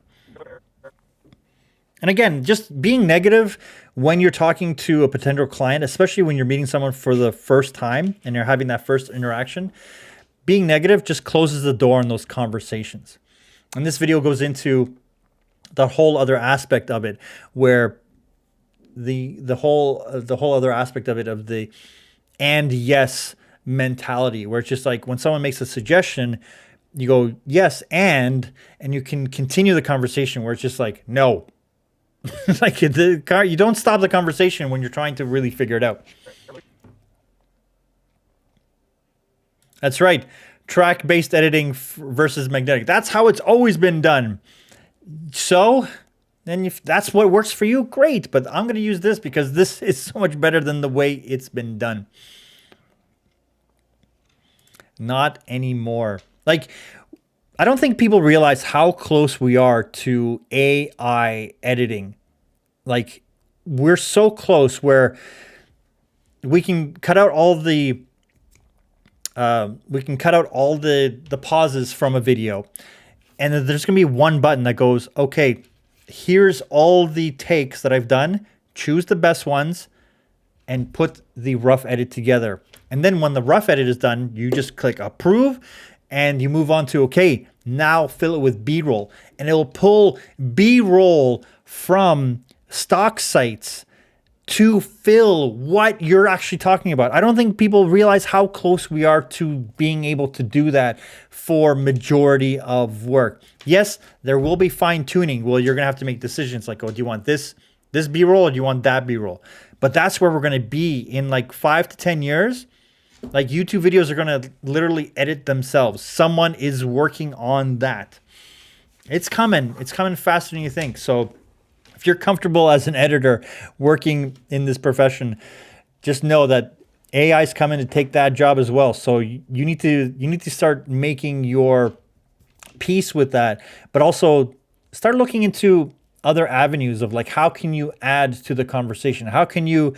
And again, just being negative when you're talking to a potential client, especially when you're meeting someone for the first time and you're having that first interaction, being negative just closes the door on those conversations. And this video goes into the whole other aspect of it, where the whole other aspect of it, of the and yes mentality, where it's just like when someone makes a suggestion, you go yes and you can continue the conversation, where it's just like no. Like you don't stop the conversation when you're trying to really figure it out. That's right. Track-based editing versus magnetic. That's how it's always been done. So then if that's what works for you, great. But I'm going to use this because this is so much better than the way it's been done. Not anymore. Like, I don't think people realize how close we are to AI editing. Like, we're so close where we can cut out all the pauses from a video, and then there's going to be one button that goes, okay, here's all the takes that I've done. Choose the best ones and put the rough edit together. And then when the rough edit is done, you just click approve and you move on to, okay, now fill it with B-roll. And it will pull B-roll from stock sites to fill what you're actually talking about. I don't think people realize how close we are to being able to do that for majority of work. Yes, there will be fine tuning. Well, you're going to have to make decisions like, oh, do you want this B-roll or do you want that B-roll? But that's where we're going to be in like 5 to 10 years. Like, YouTube videos are going to literally edit themselves. Someone is working on that. It's coming. It's coming faster than you think. So if you're comfortable as an editor working in this profession, just know that AI is coming to take that job as well. So you need to start making your peace with that, but also start looking into other avenues of like, how can you add to the conversation? How can you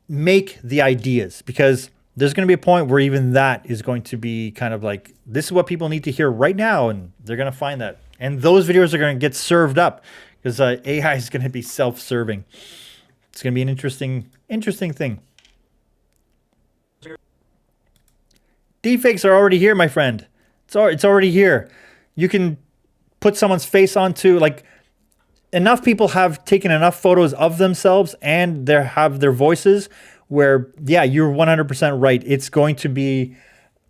make the ideas? Because there's going to be a point where even that is going to be kind of like, this is what people need to hear right now, and they're going to find that. And those videos are going to get served up because AI is going to be self-serving. It's going to be an interesting thing. Deepfakes are already here, my friend. It's already here. You can put someone's face onto, like, enough people have taken enough photos of themselves and have their voices where, yeah, you're 100% right. It's going to be,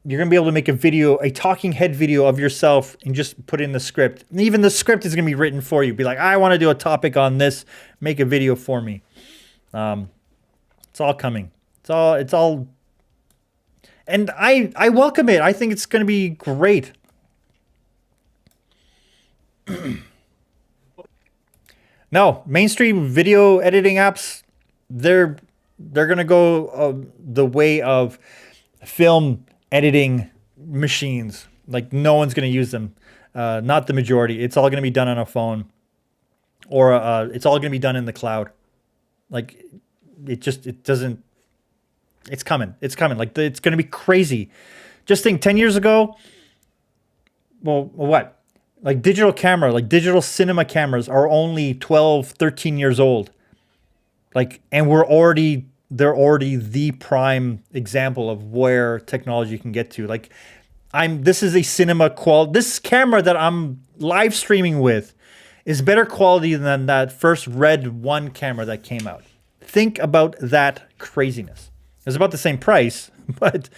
you're going to be able to make a video, a talking head video of yourself and just put in the script. And even the script is going to be written for you. Be like, I want to do a topic on this. Make a video for me. It's all coming. It's all, and I welcome it. I think it's going to be great. No, mainstream video editing apps, they're going to go the way of film editing machines. Like, no one's going to use them. Not the majority. It's all going to be done on a phone, or it's all going to be done in the cloud. Like, it doesn't, it's coming. It's coming. Like, it's going to be crazy. Just think 10 years ago, well, what? Like, digital cinema cameras are only 12, 13 years old. Like, and they're already the prime example of where technology can get to. Like, this is a cinema quality. This camera that I'm live streaming with is better quality than that first Red 1 camera that came out. Think about that craziness. It's about the same price, but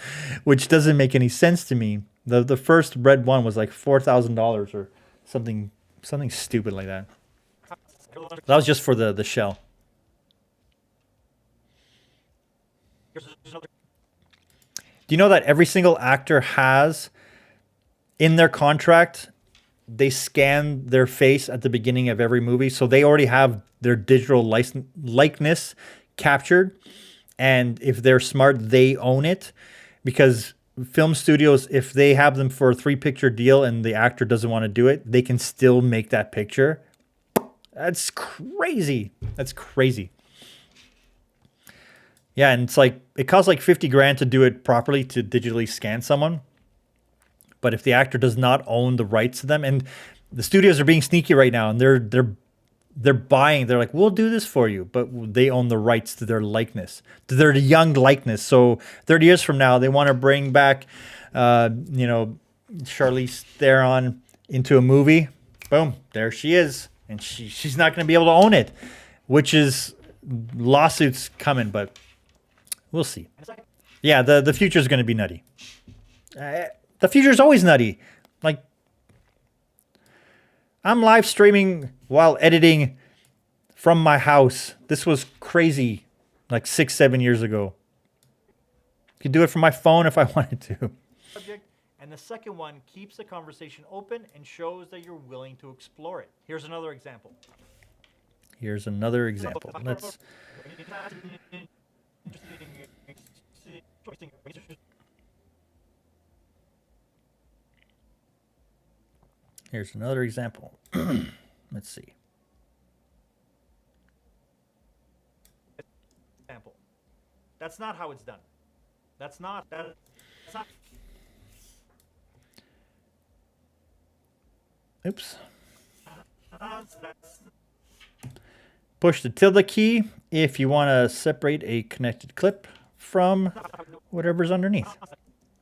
which doesn't make any sense to me. The first Red 1 was like $4,000 or something stupid like that. That was just for the shell. Do you know that every single actor has in their contract, they scan their face at the beginning of every movie, so they already have their digital likeness captured, and if they're smart, they own it, because film studios, if they have them for a 3-picture deal and the actor doesn't want to do it, they can still make that picture. That's crazy. That's crazy. Yeah, and it's like, it costs like 50 grand to do it properly, to digitally scan someone. But if the actor does not own the rights to them, and the studios are being sneaky right now, and they're buying. They're like, we'll do this for you, but they own the rights to their likeness, to their young likeness. So 30 years from now, they want to bring back, Charlize Theron into a movie. Boom, there she is, and she's not going to be able to own it, which is lawsuits coming, but we'll see. Yeah, the future is going to be nutty. The future is always nutty. Like, I'm live streaming while editing from my house. This was crazy like 6-7 years ago. I could do it from my phone if I wanted to. And the second one keeps the conversation open and shows that you're willing to explore it. Here's another example. Here's another example. Let's... Here's another example. Let's see. Example. That's not how it's done. That's not. Oops. Push the tilde key if you want to separate a connected clip from whatever's underneath.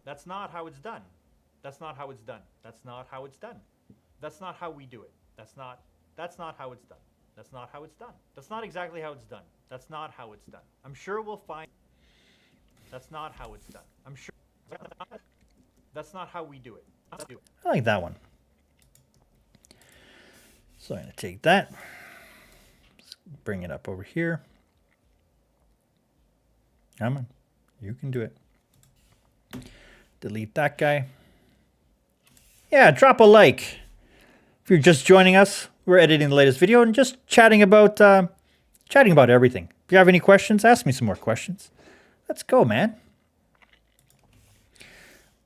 That's not how it's done. That's not how it's done. That's not how it's done. That's not how we do it. That's not how it's done. That's not how it's done. That's not exactly how it's done. That's not how it's done. I'm sure we'll find. That's not how it's done. I'm sure. That's not how we do it. I like that one. So I'm going to take that. Let's bring it up over here. Come on. You can do it. Delete that guy. Yeah, drop a like. If you're just joining us, we're editing the latest video and just chatting about everything. If you have any questions, ask me some more questions. Let's go, man.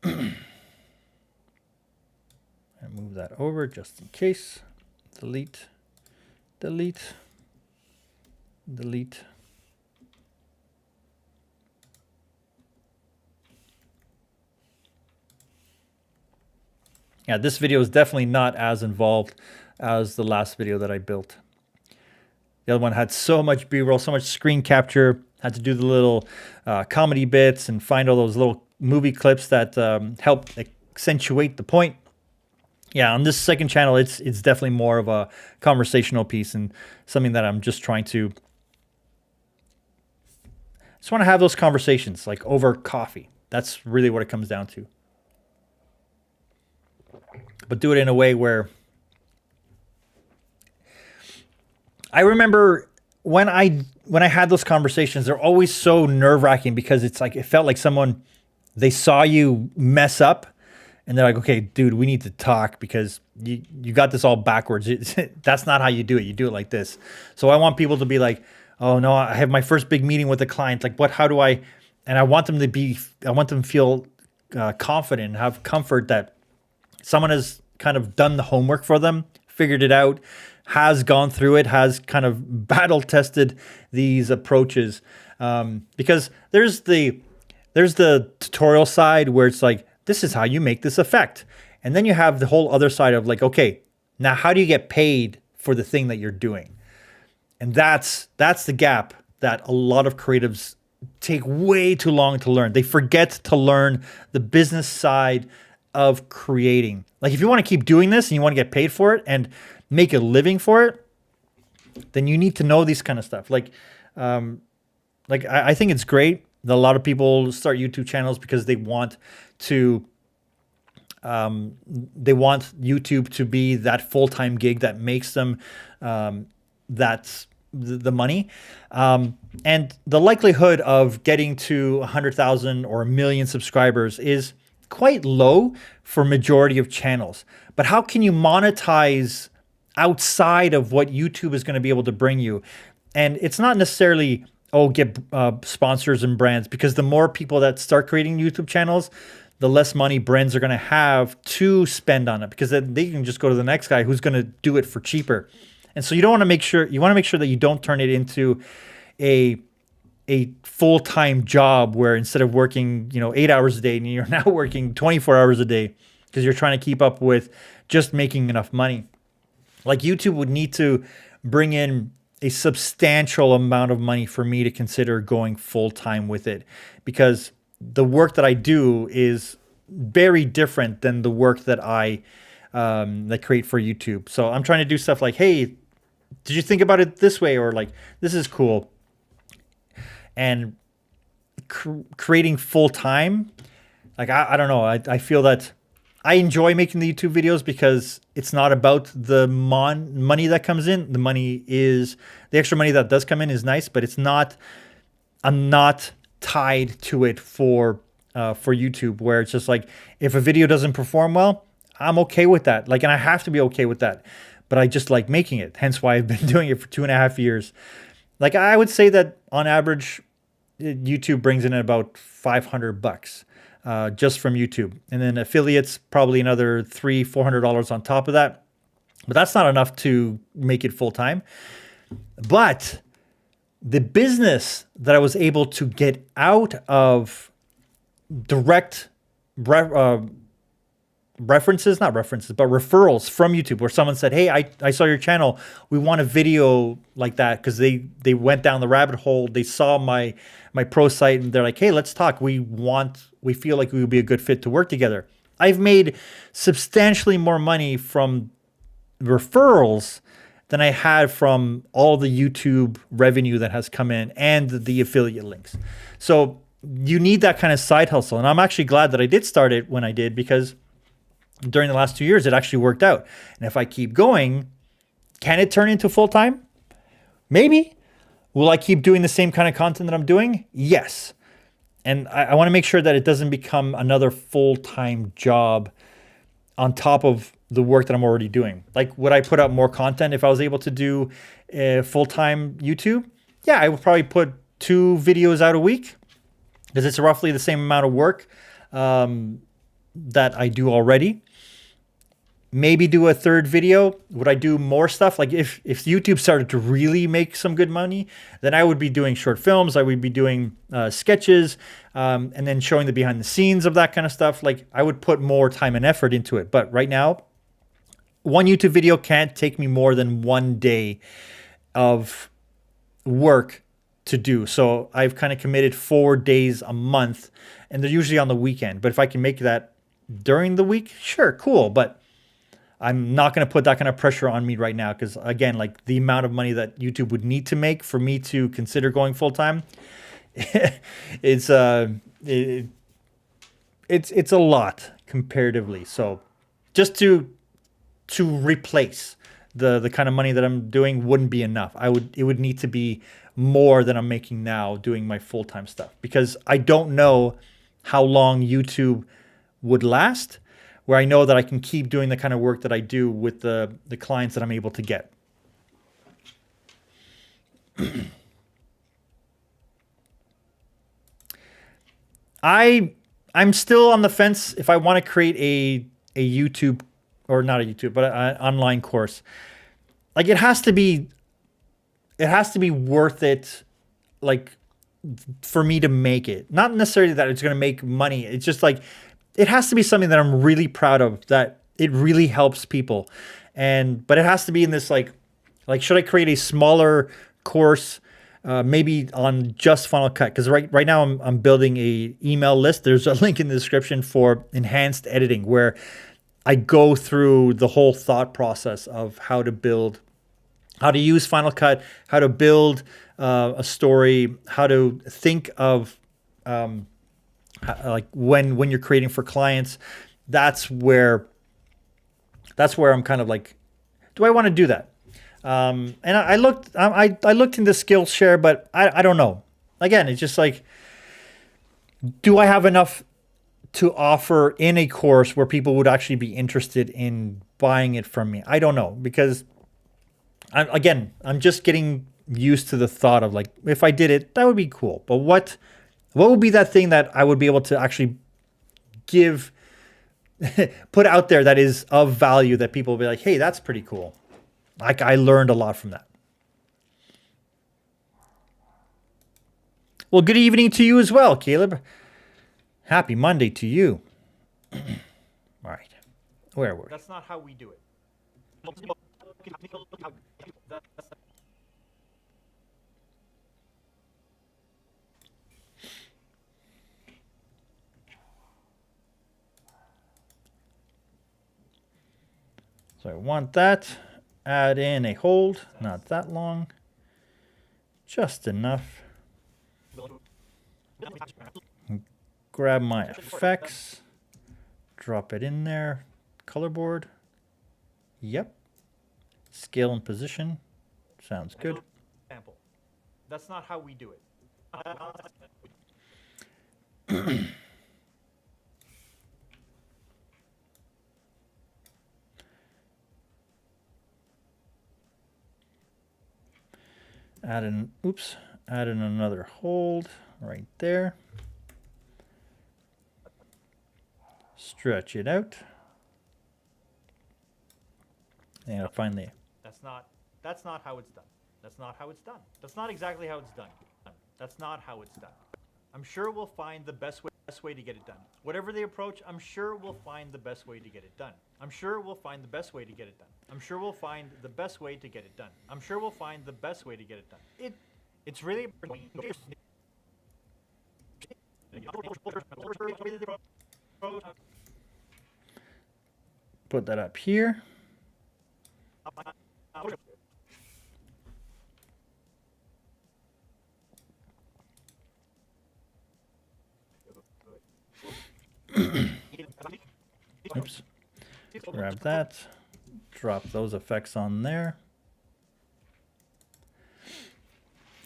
And move that over just in case. Delete, delete, delete. Yeah, this video is definitely not as involved as the last video that I built. The other one had so much B-roll, so much screen capture, had to do the little comedy bits and find all those little movie clips that help accentuate the point. Yeah, on this second channel, it's definitely more of a conversational piece and something that I'm just trying to... just want to have those conversations, like over coffee. That's really what it comes down to. But do it in a way where... I remember when I had those conversations, they're always so nerve-wracking because it's like, it felt like someone, they saw you mess up and they're like, okay, dude, we need to talk because you got this all backwards. That's not how you do it. You do it like this. So I want people to be like, oh no, I have my first big meeting with a client. Like how do I, and I want them to feel confident and have comfort that someone has kind of done the homework for them, figured it out, has gone through it, has kind of battle tested these approaches. Because there's the tutorial side where it's like, this is how you make this effect. And then you have the whole other side of like, okay, now how do you get paid for the thing that you're doing? And that's the gap that a lot of creatives take way too long to learn. They forget to learn the business side of creating. Like if you want to keep doing this and you want to get paid for it and make a living for it, then you need to know these kind of stuff. I think it's great that a lot of people start YouTube channels because they want YouTube to be that full-time gig that makes them that's the money. And the likelihood of getting to 100,000 or 1 million subscribers is quite low for majority of channels. But how can you monetize outside of what YouTube is going to be able to bring you? And it's not necessarily, get sponsors and brands, because the more people that start creating YouTube channels, the less money brands are going to have to spend on it, because then they can just go to the next guy who's going to do it for cheaper. And so you want to make sure that you don't turn it into a full-time job where instead of working, 8 hours a day, and you're now working 24 hours a day because you're trying to keep up with just making enough money. Like YouTube would need to bring in a substantial amount of money for me to consider going full time with it, because the work that I do is very different than the work that I create for YouTube. So I'm trying to do stuff like, hey, did you think about it this way? Or like, this is cool. And creating full time, like, I don't know. I feel that I enjoy making the YouTube videos because it's not about the money that comes in. The money is, the extra money that does come in is nice, but it's not, I'm not tied to it for YouTube, where it's just like, if a video doesn't perform well, I'm okay with that. Like, and I have to be okay with that, but I just like making it. Hence why I've been doing it for 2.5 years. Like, I would say that on average, YouTube brings in about $500 just from YouTube. And then affiliates, probably another $300-400 on top of that. But that's not enough to make it full time. But the business that I was able to get out of direct references, not references, but referrals from YouTube, where someone said, hey, I saw your channel. We want a video like that, because they went down the rabbit hole. They saw my pro site and they're like, hey, let's talk. We feel like we would be a good fit to work together. I've made substantially more money from referrals than I had from all the YouTube revenue that has come in and the affiliate links. So you need that kind of side hustle. And I'm actually glad that I did start it when I did, because during the last 2 years, it actually worked out. And if I keep going, can it turn into full-time? Maybe. Will I keep doing the same kind of content that I'm doing? Yes. And I want to make sure that it doesn't become another full-time job on top of the work that I'm already doing. Like, would I put out more content if I was able to do full-time YouTube? Yeah, I would probably put 2 videos out a week, because it's roughly the same amount of work that I do already. Maybe do a 3rd video. Would I do more stuff? Like, if YouTube started to really make some good money, then I would be doing short films. I would be doing sketches, and then showing the behind the scenes of that kind of stuff. Like, I would put more time and effort into it. But right now, one YouTube video can't take me more than 1 day of work to do. So I've kind of committed 4 days a month, and they're usually on the weekend. But if I can make that during the week, sure, cool. But I'm not going to put that kind of pressure on me right now, because again, like, the amount of money that YouTube would need to make for me to consider going full time, it's a lot comparatively. So just to replace the kind of money that I'm doing wouldn't be enough. It would need to be more than I'm making now doing my full time stuff, because I don't know how long YouTube would last, where I know that I can keep doing the kind of work that I do with the clients that I'm able to get. I'm still on the fence if I want to create a YouTube, or not a YouTube, but an online course. Like, it has to be worth it, like, for me to make it. Not necessarily that it's going to make money. It's just like, it has to be something that I'm really proud of, that it really helps people. But it has to be in this, like, should I create a smaller course, maybe on just Final Cut? Because right now I'm building a email list. There's a link in the description for enhanced editing, where I go through the whole thought process of how to use Final Cut, how to build a story, how to think of like when you're creating for clients. That's where I'm kind of like, do I want to do that? And I looked into Skillshare, but I don't know. Again, it's just like, do I have enough to offer in a course where people would actually be interested in buying it from me? I don't know, because I'm just getting used to the thought of, like, if I did it, that would be cool. But what would be that thing that I would be able to actually put out there that is of value, that people will be like, hey, that's pretty cool. Like, I learned a lot from that. Well, good evening to you as well, Caleb. Happy Monday to you. All right. Where were we? That's not how we do it. So I want that. Add in a hold, not that long. Just enough. Grab my effects. Drop it in there. Color board. Yep. Scale and position. Sounds good. Example. That's not how we do it. Add in, oops, add in another hold right there. Stretch it out. And finally, That's not how it's done. That's not how it's done. That's not exactly how it's done. That's not how it's done. I'm sure we'll find the best way to get it done. Whatever the approach, I'm sure we'll find the best way to get it done. I'm sure we'll find the best way to get it done. I'm sure we'll find the best way to get it done. I'm sure we'll find the best way to get it done. It's really put that up here. Oops. Grab that. Drop those effects on there.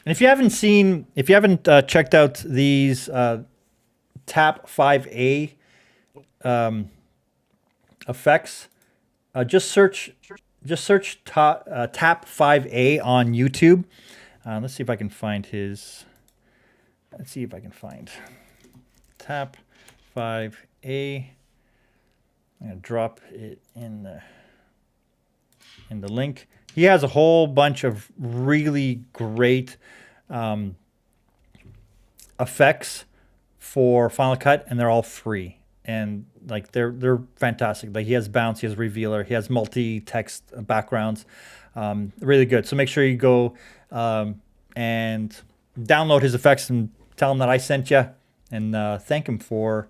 And if you haven't checked out these Tap 5A effects, just search Tap 5A on YouTube. Let's see if I can find his. Let's see if I can find Tap 5A. I'm gonna drop it in the link. He has a whole bunch of really great effects for Final Cut, and they're all free. And like they're fantastic. Like he has bounce, he has revealer, he has multi-text backgrounds, really good. So make sure you go and download his effects and tell him that I sent you, and thank him for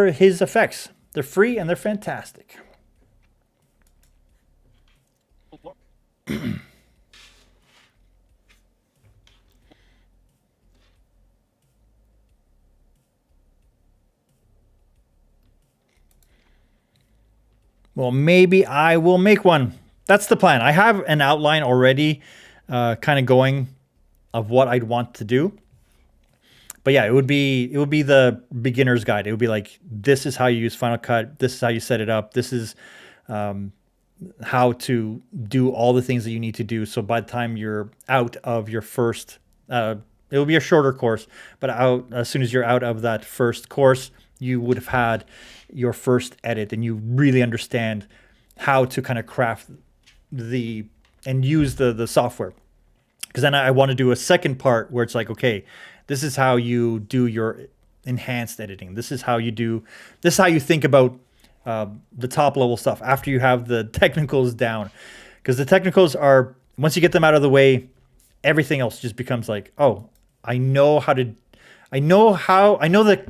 his effects. They're free and they're fantastic. Well, maybe I will make one. That's the plan. I have an outline already kind of going of what I'd want to do. But yeah, it would be the beginner's guide. It would be like, this is how you use Final Cut. This is how you set it up. This is how to do all the things that you need to do. So by the time you're out of your first, it will be a shorter course, but as soon as you're out of that first course, you would have had your first edit and you really understand how to kind of craft and use the software. Because then I want to do a second part where it's like, okay, this is how you do your enhanced editing. This is how you think about the top level stuff after you have the technicals down. Because the technicals are, once you get them out of the way, everything else just becomes like, oh, I know that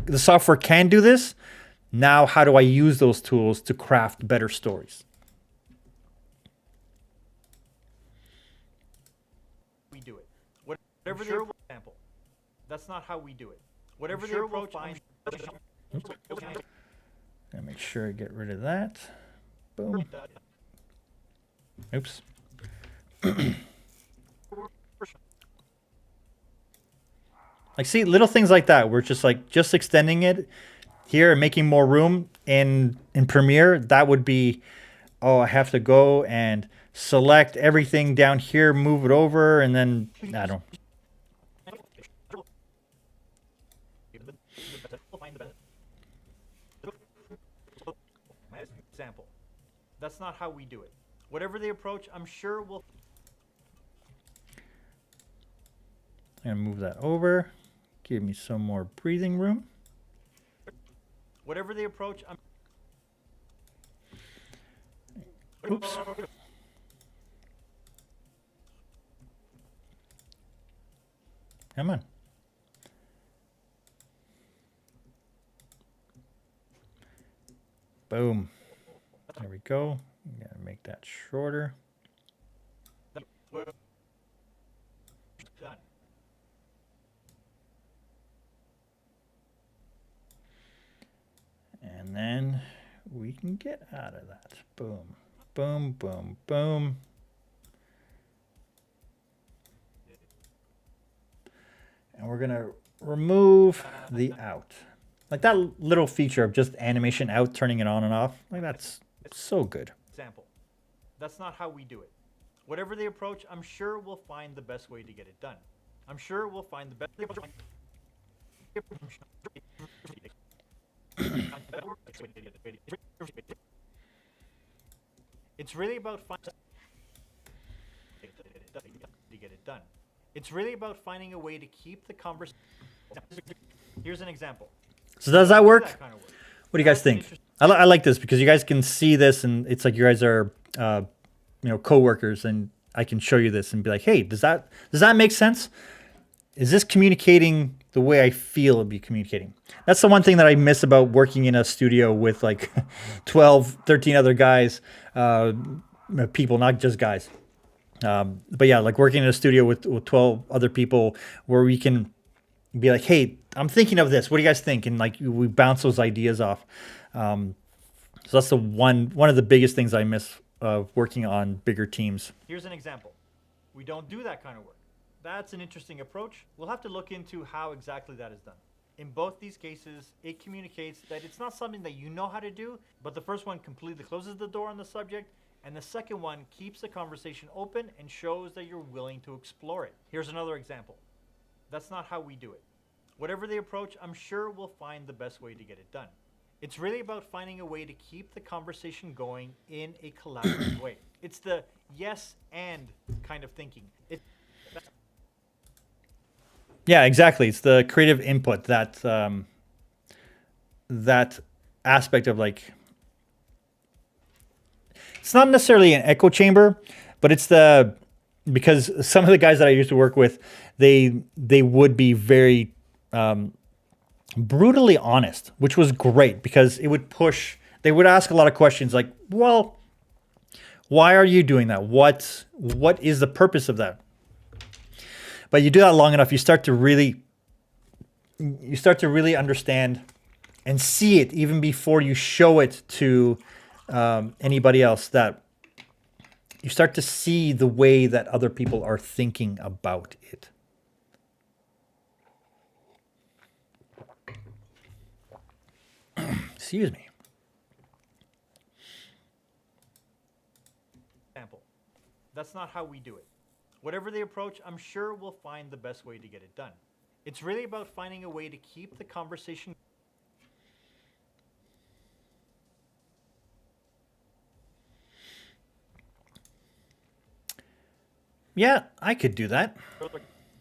the software can do this. Now, how do I use those tools to craft better stories? we do it. Whatever the example. That's not how we do it. Whatever the approach, Gotta make sure I get rid of that. Boom. Oops. Like, see, little things like that. We're just extending it here and making more room in Premiere. That would be, oh, I have to go and select everything down here, move it over, and then I don't. Example. That's not how we do it. Whatever the approach, I'm sure we'll. I'm gonna move that over. Give me some more breathing room. Whatever the approach, I'm. Oops. Come on. Boom. There we go. Gotta make that shorter. Done. And then we can get out of that. Boom, boom, boom, boom. And we're gonna remove the out. Like that little feature of just animation out, turning it on and off. Like that's so good. Example. That's not how we do it. Whatever the approach, I'm sure we'll find the best way to get it done. I'm sure we'll find the best. It's really about finding to get it done. It's really about finding a way to keep the conversation. Here's an example. So does that work? That kind of work. What do you guys think? I like this because you guys can see this, and it's like you guys are, co-workers, and I can show you this and be like, hey, does that make sense? Is this communicating the way I feel it'd be communicating? That's the one thing that I miss about working in a studio with like 12, 13 other guys, people, not just guys. But yeah, like working in a studio with 12 other people where we can be like, hey, I'm thinking of this. What do you guys think? And like we bounce those ideas off. So that's the one of the biggest things I miss working on bigger teams. Here's an example. We don't do that kind of work. That's an interesting approach. We'll have to look into how exactly that is done. In both these cases, it communicates that it's not something that you know how to do, but the first one completely closes the door on the subject, and the second one keeps the conversation open and shows that you're willing to explore it. Here's another example. That's not how we do it. Whatever the approach, I'm sure we'll find the best way to get it done. It's really about finding a way to keep the conversation going in a collaborative way. It's the yes and kind of thinking. Yeah, exactly. It's the creative input, that that aspect of like, it's not necessarily an echo chamber, but it's because some of the guys that I used to work with, they would be very brutally honest, which was great because it would push. They would ask a lot of questions like, well, why are you doing that? What is the purpose of that? But you do that long enough, you start to really understand and see it even before you show it to anybody else, that you start to see the way that other people are thinking about it. Excuse me. Example. That's not how we do it. Whatever the approach, I'm sure we'll find the best way to get it done. It's really about finding a way to keep the conversation. Yeah, I could do that.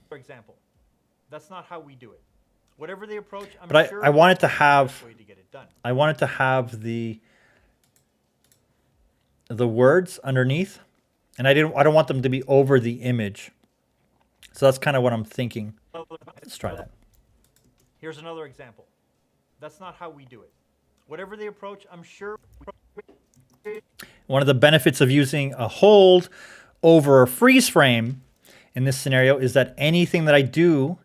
For example, that's not how we do it. Whatever the approach, I'm But sure I want it to we'll find the have, best way to get it done. I want it to have the words underneath, and I don't want them to be over the image. So that's kind of what I'm thinking. Let's try that. Here's another example. That's not how we do it. Whatever the approach, I'm sure. One of the benefits of using a hold over a freeze frame in this scenario is that anything that I do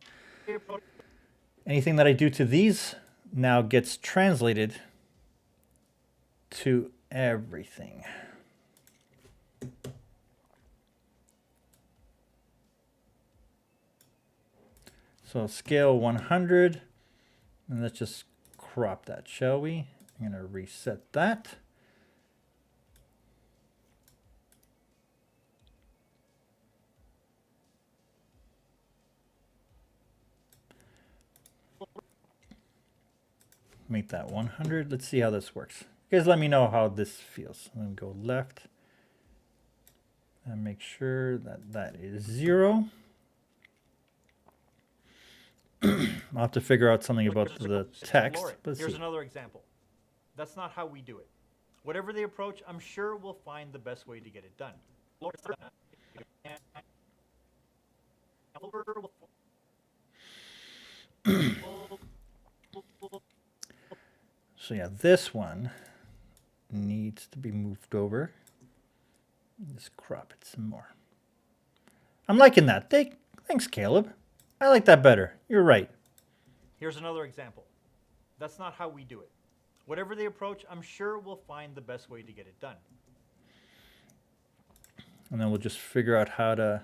to these now gets translated to everything. So scale 100, and let's just crop that, shall we? I'm going to reset that. Make that 100. Let's see how this works. You guys let me know how this feels. I'm going to go left and make sure that that is 0. I'll have to figure out something about the text. But Here's another example. That's not how we do it. Whatever the approach, I'm sure we'll find the best way to get it done. So yeah, this one needs to be moved over. Just crop it some more. I'm liking that. Thanks, Caleb. I like that better. You're right. Here's another example. That's not how we do it. Whatever the approach, I'm sure we'll find the best way to get it done. And then we'll just figure out how to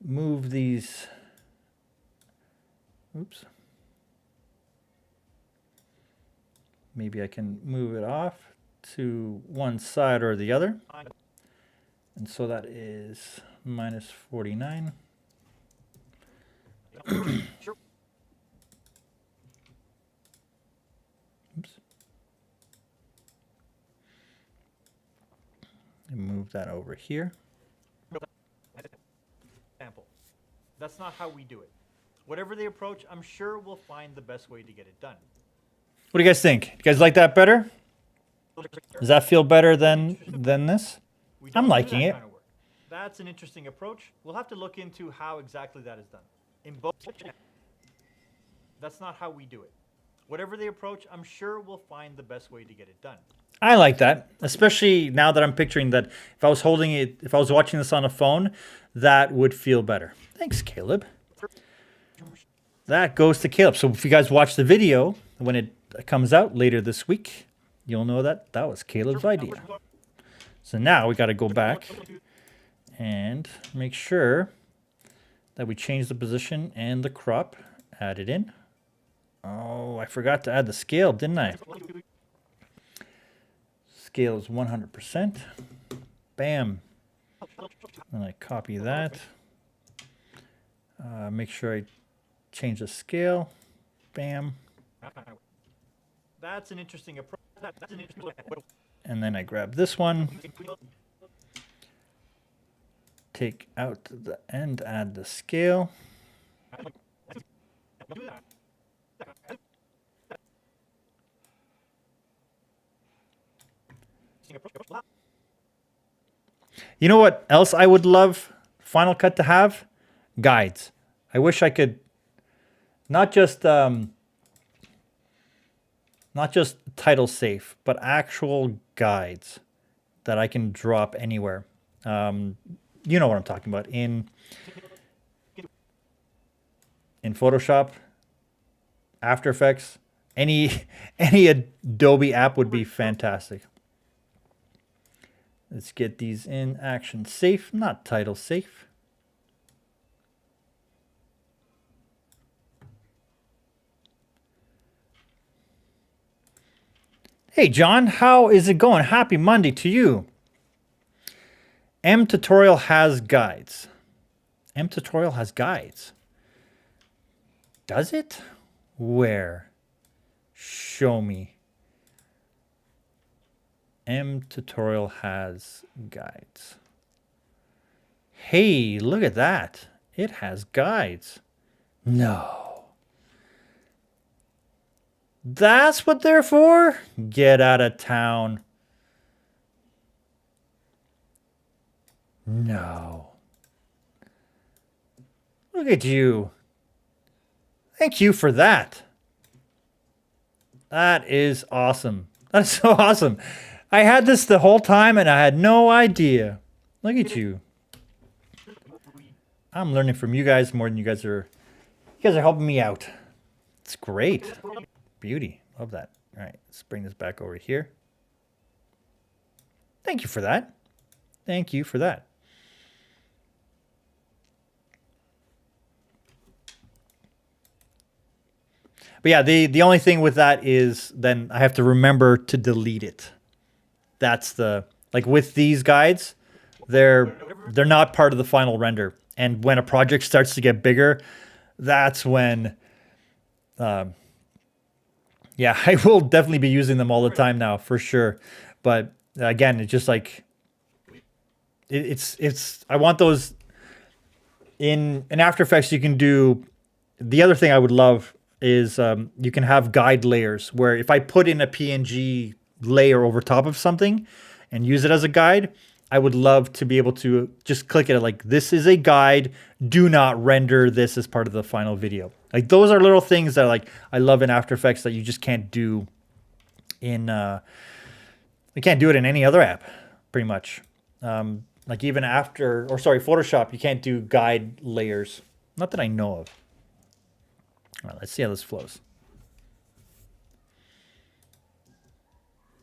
move these. Oops. Maybe I can move it off to one side or the other. And so that is minus 49. Sure. Oops. And move that over here. Example. That's not how we do it. Whatever the approach, I'm sure we'll find the best way to get it done. What do you guys think? You guys like that better? Does that feel better than this? We I'm don't do liking that it. kind of work. That's an interesting approach. We'll have to look into how exactly that is done. In both, that's not how we do it. Whatever the approach, I'm sure we'll find the best way to get it done. I like that, especially now that I'm picturing that if I was holding it, if I was watching this on a phone, that would feel better. Thanks, Caleb. That goes to Caleb. So if you guys watch the video when it comes out later this week, you'll know that that was Caleb's idea. So now we got to go back and make sure that we change the position and the crop, add it in. Oh, I forgot to add the scale, didn't I? Scale is 100%. Bam. And I copy that. Make sure I change the scale. Bam. That's an interesting approach. And then I grab this one. Take out the end, add the scale. You know what else I would love Final Cut to have? Guides. I wish I could not just title safe, but actual guides that I can drop anywhere. You know what I'm talking about. In Photoshop, After Effects, any Adobe app would be fantastic. Let's get these in action safe, not title safe. Hey John, how is it going? Happy Monday to you. M Tutorial has guides. M Tutorial has guides. Does it? Where? Show me. M Tutorial has guides. Hey, look at that. It has guides. No. That's what they're for? Get out of town. No. Look at you. Thank you for that. That is awesome. That's so awesome. I had this the whole time and I had no idea. Look at you. I'm learning from you guys more than you guys are helping me out. It's great. Beauty. Love that. All right, let's bring this back over here. Thank you for that. Thank you for that. But yeah, the only thing with that is then I have to remember to delete it. That's the, like with these guides, they're not part of the final render. And when a project starts to get bigger, that's when, yeah, I will definitely be using them all the time now for sure. But again, it's just like, it's I want those in After Effects. You can do, the other thing I would love is you can have guide layers where if I put in a PNG layer over top of something and use it as a guide, I would love to be able to just click it like, this is a guide. Do not render this as part of the final video. Like those are little things that like I love in After Effects that you just can't do in you can't do it in any other app, pretty much. Like even Photoshop, you can't do guide layers. Not that I know of. All right, let's see how this flows.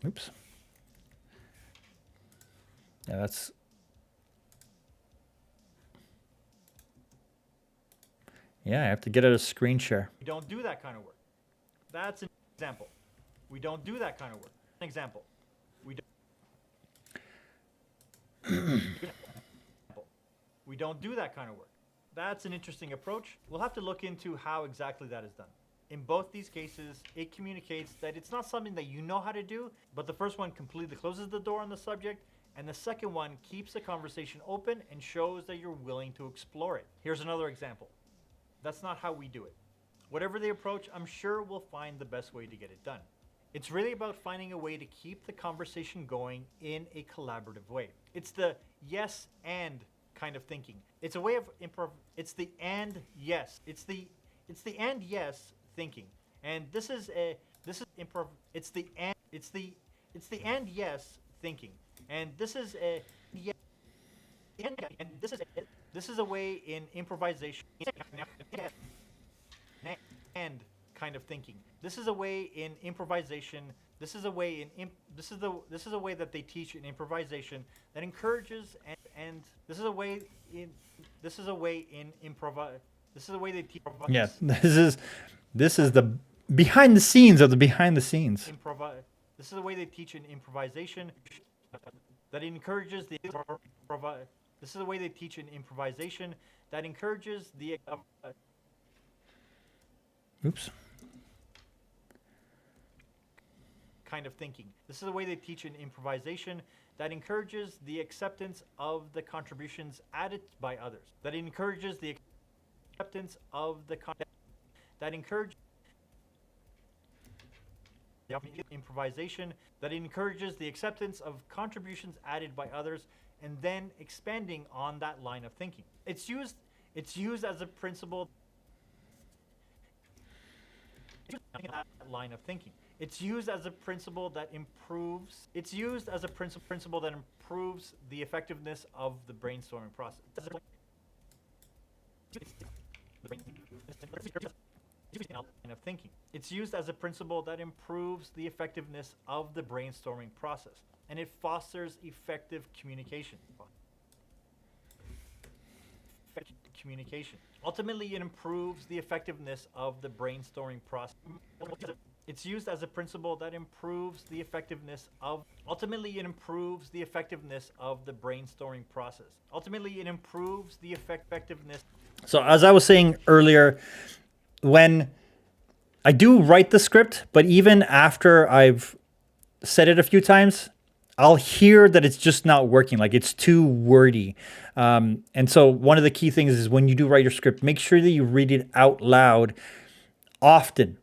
Oops. Yeah, that's... Yeah, I have to get out a screen share. We don't do that kind of work. That's an example. We don't do that kind of work. An example. We don't. We don't do that kind of work. That's an interesting approach. We'll have to look into how exactly that is done. In both these cases, it communicates that it's not something that you know how to do, but the first one completely closes the door on the subject, and the second one keeps the conversation open and shows that you're willing to explore it. Here's another example. That's not how we do it. Whatever the approach, I'm sure we'll find the best way to get it done. It's really about finding a way to keep the conversation going in a collaborative way. It's the yes and kind of thinking. It's a way of improv. It's the and yes. It's the and yes thinking. And this is improv. It's the and yes thinking. And this is a and this is a way in improvisation and kind of thinking. This is a way in improvisation. This is a way that they teach in improvisation that encourages and this is a way they teach. Yeah, this is the behind the scenes of the behind the scenes. This is the way they teach in improvisation that encourages the This is the way they teach in improvisation that encourages the Oops. kind of thinking. This is the way they teach in improvisation that encourages the acceptance of the contributions added by others. That encourages the acceptance of the improvisation that encourages the acceptance of contributions added by others and then expanding on that line of thinking. It's used as a principle line of thinking. It's used as a principle that improves the effectiveness of the brainstorming process. Line of thinking. It's used as a principle that improves the effectiveness of the brainstorming process, and it fosters effective communication. Ultimately, it improves the effectiveness of the brainstorming process. It's used as a principle that improves the effectiveness of. Ultimately, it improves the effectiveness of the brainstorming process. Ultimately, it improves the effectiveness. So as I was saying earlier, when I do write the script, but even after I've said it a few times, I'll hear that it's just not working. Like it's too wordy. And so one of the key things is when you do write your script, make sure that you read it out loud often.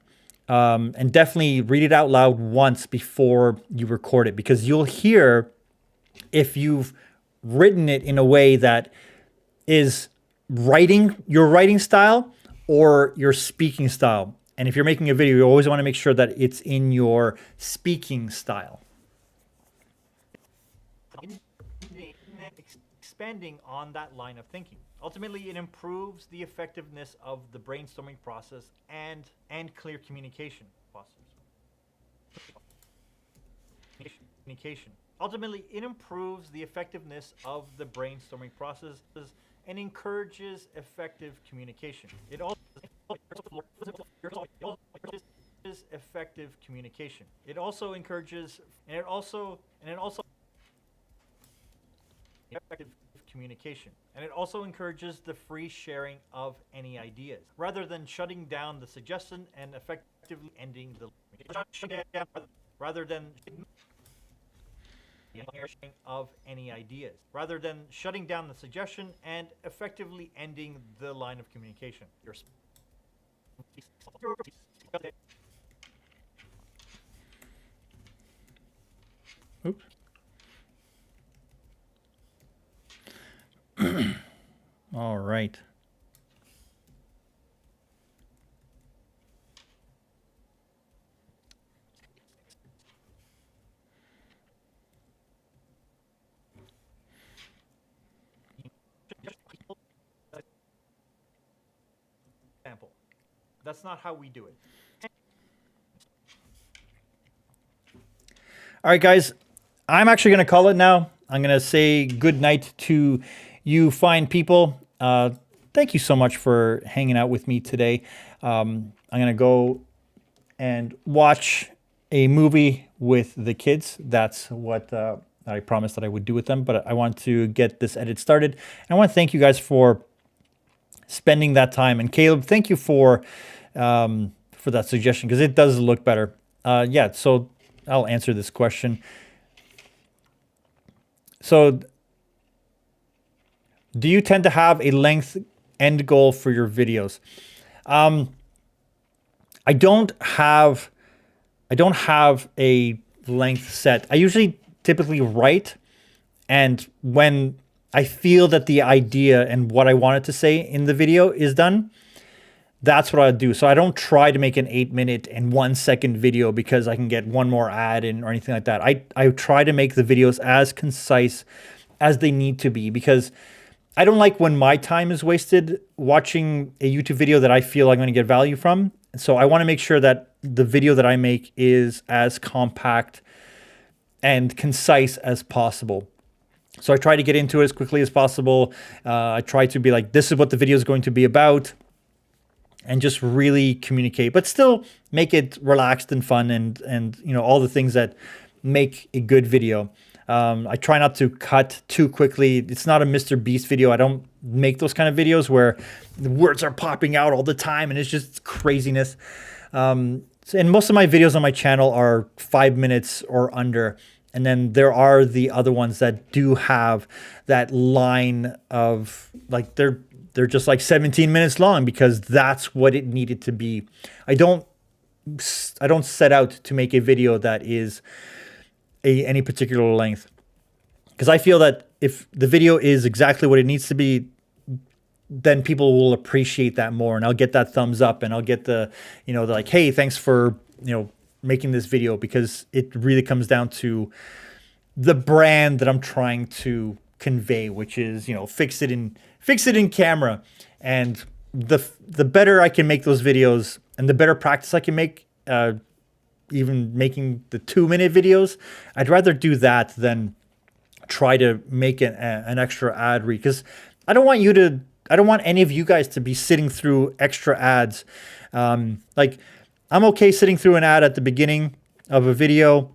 And definitely read it out loud once before you record it, because you'll hear if you've written it in a way that is your writing style or your speaking style. And if you're making a video, you always want to make sure that it's in your speaking style. Expanding on that line of thinking. Ultimately, it improves the effectiveness of the brainstorming process and clear communication process. Ultimately, it improves the effectiveness of the brainstorming process and encourages effective communication. It also effective communication. It also encourages effective communication. And it also encourages the free sharing of any ideas, rather than shutting down the suggestion and effectively ending the rather than of any ideas, rather than shutting down the suggestion and effectively ending the line of communication. Oops. All right. That's not how we do it. All right, guys, I'm actually going to call it now. I'm going to say good night to you fine people. Thank you so much for hanging out with me today. I'm going to go and watch a movie with the kids. That's what I promised that I would do with them, but I want to get this edit started. And I want to thank you guys for spending that time. And Caleb, thank you for that suggestion, because it does look better. Yeah, so I'll answer this question. So, do you tend to have a length end goal for your videos? I don't have a length set. I usually typically write, and when I feel that the idea and what I wanted to say in the video is done, that's what I do. So I don't try to make an 8-minute and 1-second video because I can get one more ad in or anything like that. I try to make the videos as concise as they need to be, because I don't like when my time is wasted watching a YouTube video that I feel I'm going to get value from. So I want to make sure that the video that I make is as compact and concise as possible. So I try to get into it as quickly as possible. I try to be like, this is what the video is going to be about, and just really communicate, but still make it relaxed and fun, and you know, all the things that make a good video. I try not to cut too quickly. It's not a Mr. Beast video. I don't make those kind of videos where the words are popping out all the time and it's just craziness. And most of my videos on my channel are 5 minutes or under. And then there are the other ones that do have that line of, like, they're just like 17 minutes long, because that's what it needed to be. I don't set out to make a video that is any particular length, because I feel that if the video is exactly what it needs to be, then people will appreciate that more, and I'll get that thumbs up, and I'll get the, you know, the like, hey, thanks for, you know, making this video, because it really comes down to the brand that I'm trying to convey, which is, you know, fix it in camera. And the better I can make those videos, and the better practice I can make, even making the 2-minute videos, I'd rather do that than try to make an extra ad read, because I don't want any of you guys to be sitting through extra ads. Like, I'm okay sitting through an ad at the beginning of a video.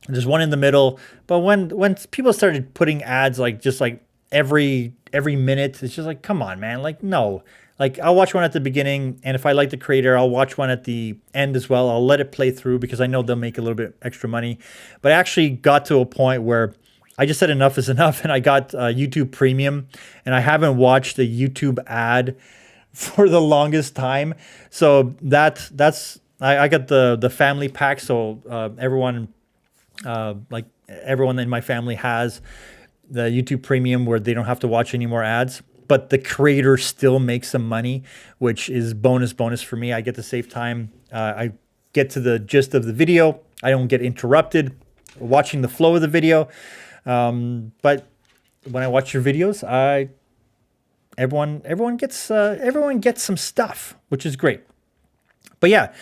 There's one in the middle, but when people started putting ads like just like every minute, it's just like, come on, man. Like, no. Like, I'll watch one at the beginning, and if I like the creator, I'll watch one at the end as well. I'll let it play through, because I know they'll make a little bit extra money. But I actually got to a point where I just said enough is enough, and I got YouTube Premium, and I haven't watched a YouTube ad for the longest time. So I got the family pack, so everyone in my family has the YouTube Premium, where they don't have to watch any more ads, but the creator still makes some money, which is bonus for me. I get to save time. I get to the gist of the video. I don't get interrupted watching the flow of the video. But when I watch your videos, everyone gets some stuff, which is great. But yeah,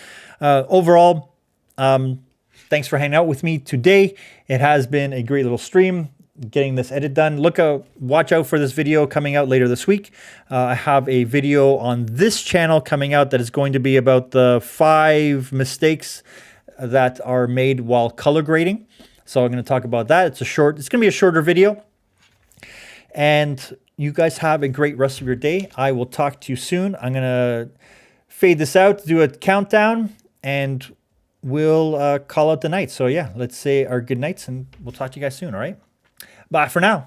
overall, thanks for hanging out with me today. It has been a great little stream getting this edit done. Watch out for this video coming out later this week. I have a video on this channel coming out that is going to be about the 5 mistakes that are made while color grading. So I'm going to talk about that. It's going to be a shorter video. And you guys have a great rest of your day. I will talk to you soon. I'm going to fade this out, do a countdown, and we'll call out the night. So yeah, let's say our good nights, and we'll talk to you guys soon, all right? Bye for now.